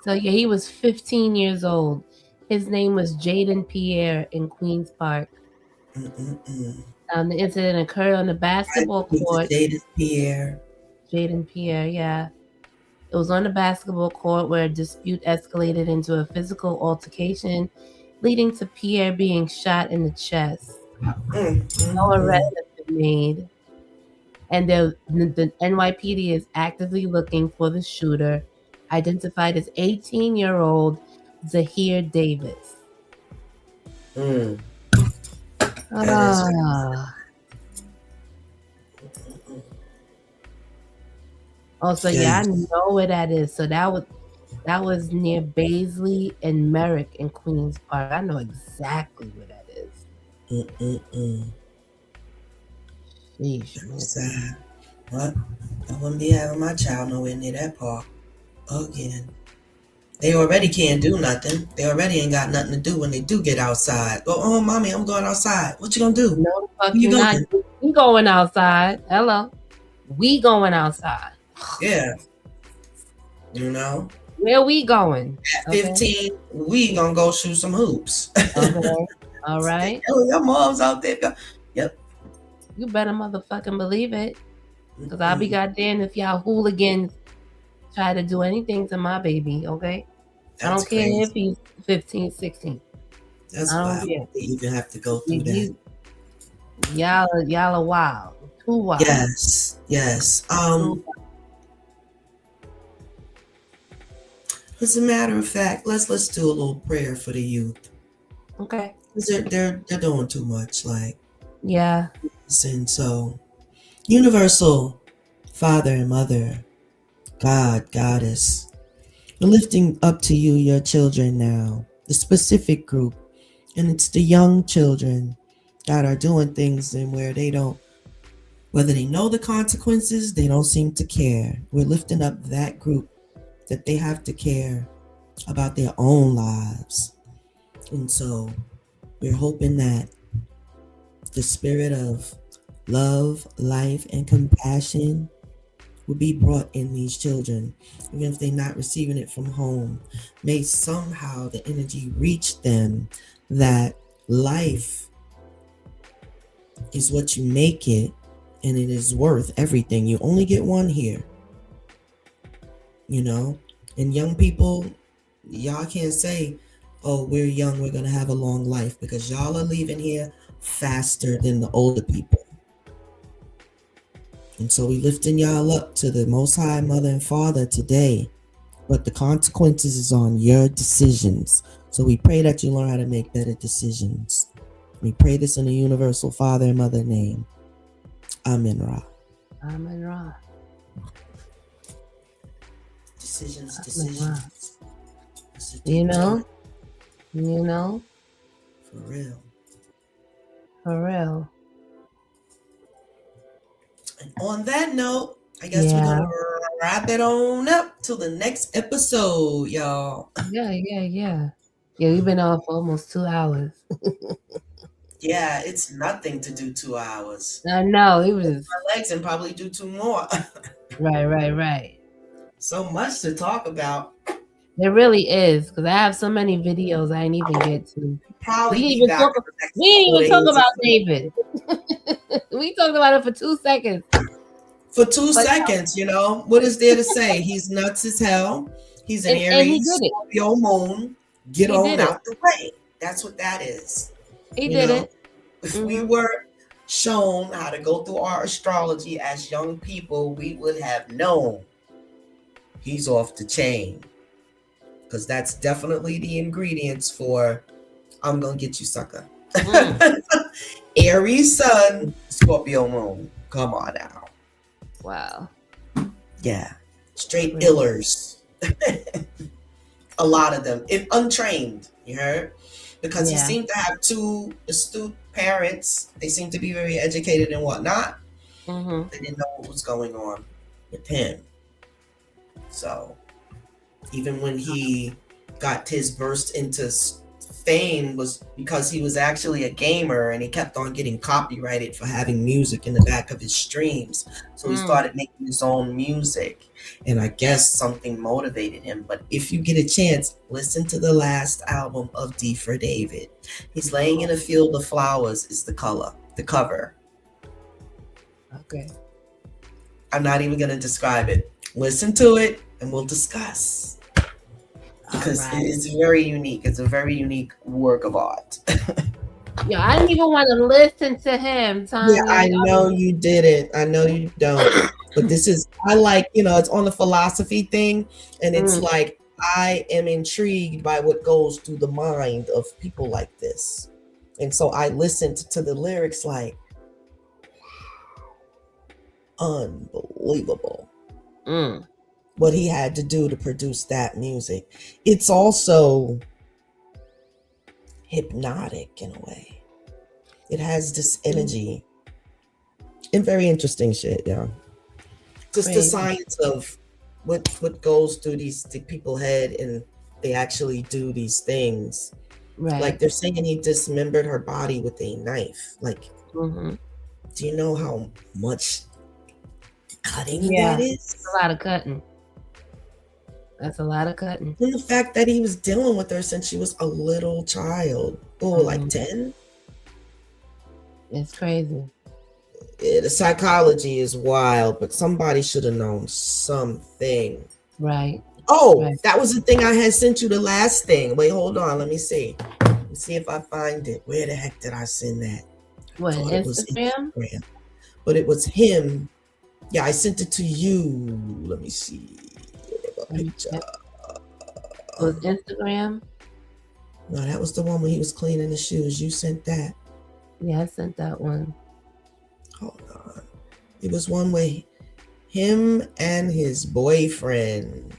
So yeah, he was 15 years old. His name was Jaden Pierre in Queens Park. The incident occurred on the basketball court. Jaden Pierre, yeah. It was on the basketball court where a dispute escalated into a physical altercation, leading to Pierre being shot in the chest. No arrest has been made. And the NYPD is actively looking for the shooter, identified as 18-year-old Zahir Davis. Also, yeah, I know where that is. So that was near Baisley and Merrick in Queens Park. I know exactly where that is. Sad. What? I wouldn't be having my child nowhere near that park again. They already can't do nothing. They already ain't got nothing to do when they do get outside. Oh, mommy, I'm going outside. What you gonna do? No, the fuck you not. We going outside. Hello. We going outside. Yeah. You know? Where we going? At 15, we gonna go shoot some hoops. Okay. All right. Yo, your mom's out there. Yep. You better motherfucking believe it. Because I'll be goddamn if y'all hooligans try to do anything to my baby, okay? I don't care if he's 15, 16. That's why they even have to go through that. Y'all are wild. Too wild. Yes. As a matter of fact, let's do a little prayer for the youth. Okay. 'Cause they're doing too much, like. Yeah. And so, Universal Father and Mother, God, Goddess, we're lifting up to you your children now, the specific group, and it's the young children that are doing things and where they don't, whether they know the consequences, they don't seem to care. We're lifting up that group that they have to care about their own lives. And so we're hoping that the spirit of love, life, and compassion will be brought in these children, even if they're not receiving it from home. May somehow the energy reach them that life is what you make it, and it is worth everything. You only get one here, you know? And young people, y'all can't say, oh, we're young, we're gonna have a long life, because y'all are leaving here faster than the older people. And so we lifting y'all up to the Most High Mother and Father today, but the consequences is on your decisions. So we pray that you learn how to make better decisions. We pray this in the Universal Father and Mother name. Amen Ra. Amen Ra. Decisions. You know? For real. And on that note, I guess we're gonna wrap it on up till the next episode, y'all. Yeah, we've been off for almost 2 hours. Yeah, it's nothing to do 2 hours. I know, it was my legs and probably do 2 more. Right. So much to talk about. There really is, because I have so many videos I didn't even get to. Probably we didn't even talk about David. We talked about it for 2 seconds. For 2 seconds, you know, what is there to say? He's nuts as hell. He's an Aries, Scorpio moon. Get on out the way. That's what that is. He did it. If we were shown how to go through our astrology as young people, we would have known he's off the chain. Because that's definitely the ingredients for I'm gonna get you, sucker. Aries sun, Scorpio moon. Come on now. Wow. Yeah. Straight illers. A lot of them. Untrained, you heard? Because he seemed to have 2 astute parents. They seemed to be very educated and whatnot. They didn't know what was going on with him. So even when he got his burst into fame was because he was actually a gamer and he kept on getting copyrighted for having music in the back of his streams. So he started making his own music, and I guess something motivated him. But if you get a chance, listen to the last album of D4vd. He's laying in a field of flowers is the cover. Okay. I'm not even going to describe it. Listen to it and we'll discuss. Because it's very unique. It's a very unique work of art. Yeah, I didn't even want to listen to him. Tommy. Yeah, I know you didn't. I know you don't. But this is, I like, it's on the philosophy thing. And it's like, I am intrigued by what goes through the mind of people like this. And so I listened to the lyrics like, unbelievable. What he had to do to produce that music. It's also hypnotic in a way. It has this energy and very interesting shit, yeah. Just the science of what goes through the people's head, and they actually do these things. Right. Like they're saying he dismembered her body with a knife. Like, do you know how much cutting that is? It's a lot of cutting. That's a lot of cutting. And the fact that he was dealing with her since she was a little child. Like 10? It's crazy. The psychology is wild, but somebody should have known something. Right. That was the thing I had sent you, the last thing. Wait, hold on. Let me see. Let me see if I find it. Where the heck did I send that? What, Thought it was Instagram? Instagram. But it was him. Yeah, I sent it to you. Let me see. Let me check. It was Instagram? No, that was the one when he was cleaning the shoes. You sent that. Yeah, I sent that one. Hold on. It was one way. Him and his boyfriend.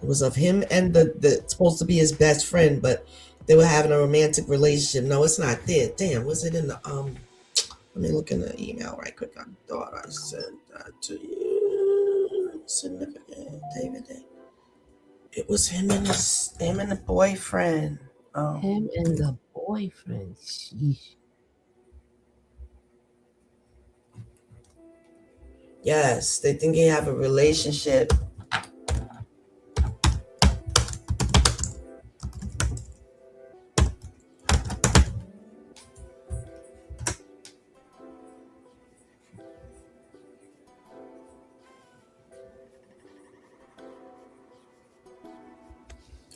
It was of him and the supposed to be his best friend, but they were having a romantic relationship. No, it's not there. Damn, was it in the let me look in the email right quick. I thought I sent that to you. Significant D4vd. It was him and the boyfriend. Him and the boyfriend. Sheesh. Yes, they think they have a relationship.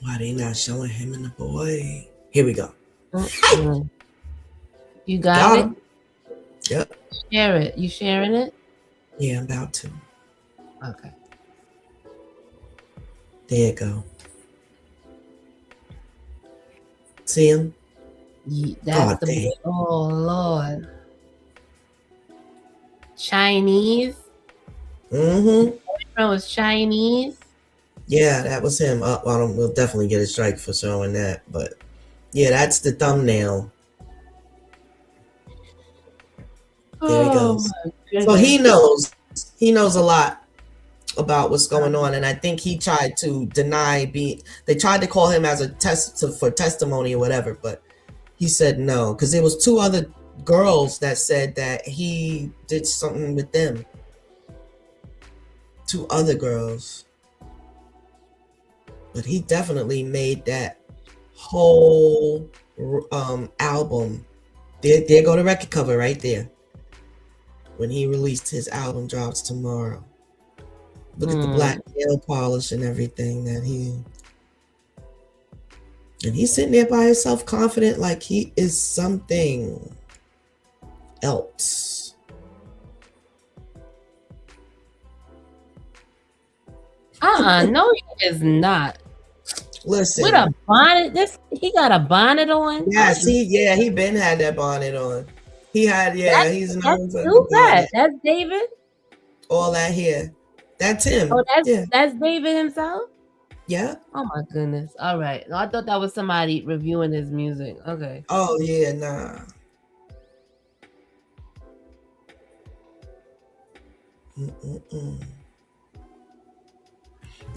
Why they not showing him and the boy? Here we go. You got it? Him. Yep. Share it. You sharing it? Yeah, I'm about to. Okay. There you go. See him? Yeah, that's the dang. Oh Lord. Chinese? Mm-hmm. Boyfriend was Chinese? Yeah, that was him. We'll definitely get a strike for showing that, but yeah, that's the thumbnail. There he goes. So he knows a lot about what's going on, and I think he tried to deny they tried to call him as a for testimony or whatever, but he said no, because there was 2 other girls that said that he did something with them. 2 other girls. But he definitely made that whole album. There go the record cover right there. When he released his album drops tomorrow. Look at the black nail polish and everything that and he's sitting there by himself, confident like he is something else. No, he is not. Listen. With a bonnet, he got a bonnet on. Yes, he been had that bonnet on. He had, he's known for who's that? That's David. All that here, that's him. Oh, that's David himself. Yeah. Oh my goodness. All right. No, I thought that was somebody reviewing his music. Okay. Oh yeah, nah.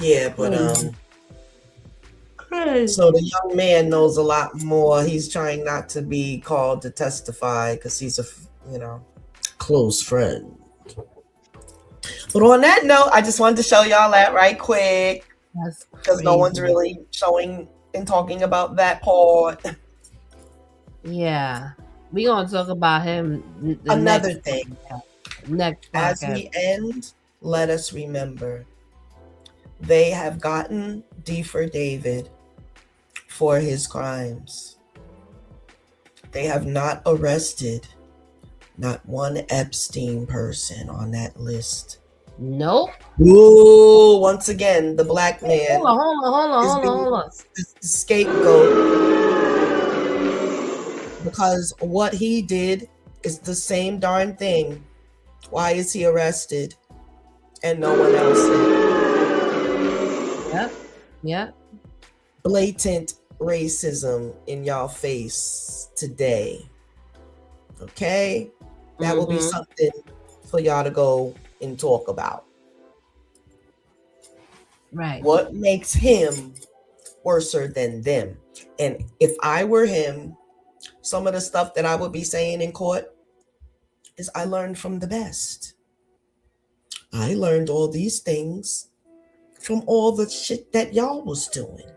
Yeah, but so the young man knows a lot more. He's trying not to be called to testify because he's a close friend. But on that note, I just wanted to show y'all that right quick because no one's really showing and talking about that part. Yeah, we gonna talk about him. Another thing. Next as we end, let us remember they have gotten D4vd for his crimes. They have not arrested not one Epstein person on that list. Nope. Ooh, once again, the black man. Hold on. The scapegoat. Because what he did is the same darn thing. Why is he arrested and no one else is? Yep. Blatant racism in y'all face today. Okay? That will be something for y'all to go and talk about. Right. What makes him worse than them? And if I were him, some of the stuff that I would be saying in court is I learned from the best. I learned all these things from all the shit that y'all was doing.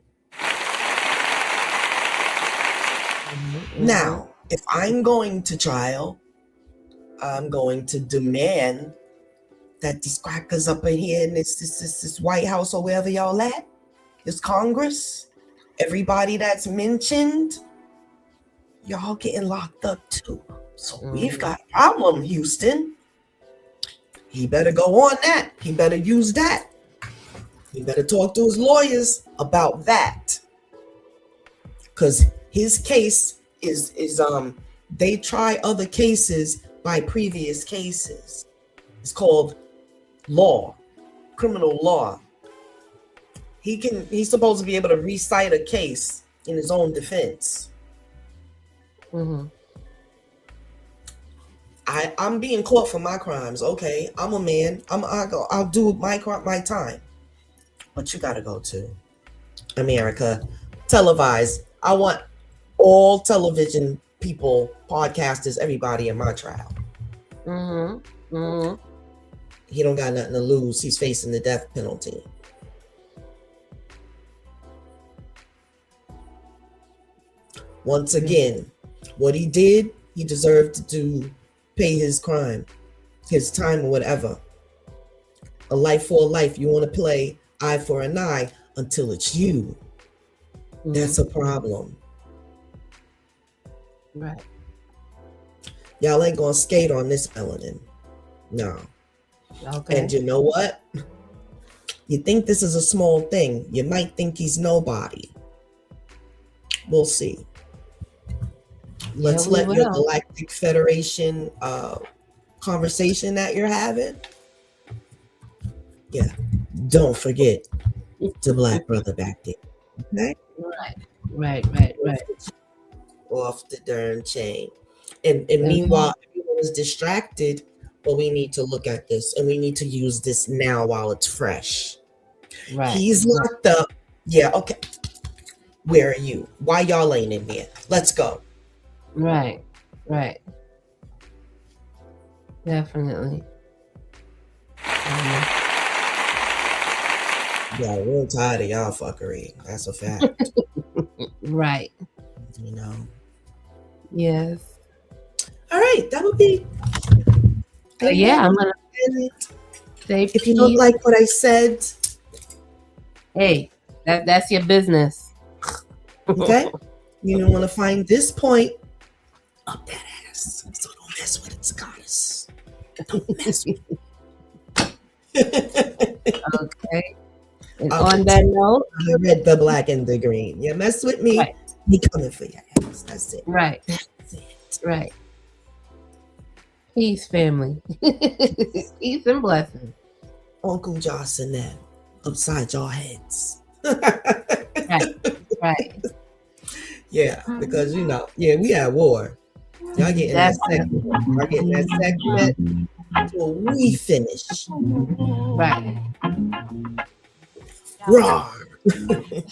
Now, if I'm going to trial, I'm going to demand that these crackers up in here in this White House or wherever y'all at, this Congress, everybody that's mentioned, y'all getting locked up too. So we've got a problem, Houston. He better go on that. He better use that. He better talk to his lawyers about that. Because his case is they try other cases by previous cases. It's called law, criminal law. He's supposed to be able to recite a case in his own defense. Mm-hmm. I'm being caught for my crimes. Okay, I'm a man. I'll do my time. But you gotta go to America, televised. I want all television people, podcasters, everybody in my trial. Mm-hmm. Mm-hmm. He don't got nothing to lose. He's facing the death penalty. Once again, what he did, he deserved to pay his crime, his time or whatever. A life for a life. You want to play eye for an eye until it's you. Mm-hmm. That's a problem. Right. Y'all ain't gonna skate on this melanin. No. Okay. And you know what? You think this is a small thing. You might think he's nobody. We'll see. Let's Yeah, we let your will. Galactic Federation conversation that you're having. Yeah. Don't forget the black brother back there. Okay? Right. Off the darn chain. And meanwhile, everyone is distracted, but we need to look at this and we need to use this now while it's fresh. Right. He's locked up. Yeah, okay. Where are you? Why y'all ain't in there? Let's go. Right. Definitely. Yeah, we're tired of y'all fuckery. That's a fact. Right. You know. Yes. All right, that would be. Yeah, I'm gonna say If you don't like what I said, hey, that's your business. okay, you don't want to find this point up that ass. So don't mess with its goddess. Don't mess with it. Okay. And on that note, I read the black and the green. You mess with me, Right. me coming for your ass. That's it. right. That's it. Right. Peace, family. Peace and blessings. Uncle Joss and them upside your heads. Right. Yeah, because we at war. Y'all getting that segment. Y'all getting that segment until we finish. Right. Roar.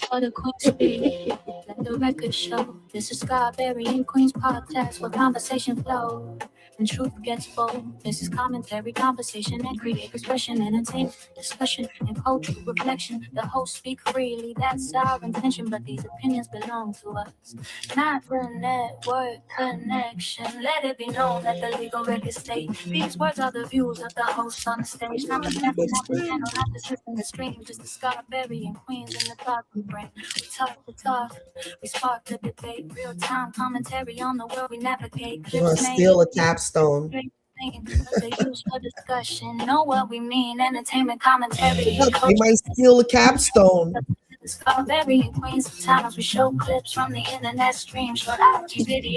For the Queen speak, let the record show. This is Scarbarian Queen's podcast where conversation flow and truth gets bold. This is commentary, conversation, and creative expression, entertainment, discussion, and cultural reflection. The hosts speak freely, that's our intention, but these opinions belong to us, not the network connection. Let it be known that the legal record state these words are the views of the hosts on the stage. Not the channel, not the system, the stream. Just the Scarbarian Queens in the thought we bring. We talk the talk, we spark the debate. Real time commentary on the world we navigate. You want to steal a capstone? They use for discussion. Know what we mean? Entertainment commentary. They might steal a capstone. Scarbarian Queens. Sometimes we show clips from the internet stream, short IG videos.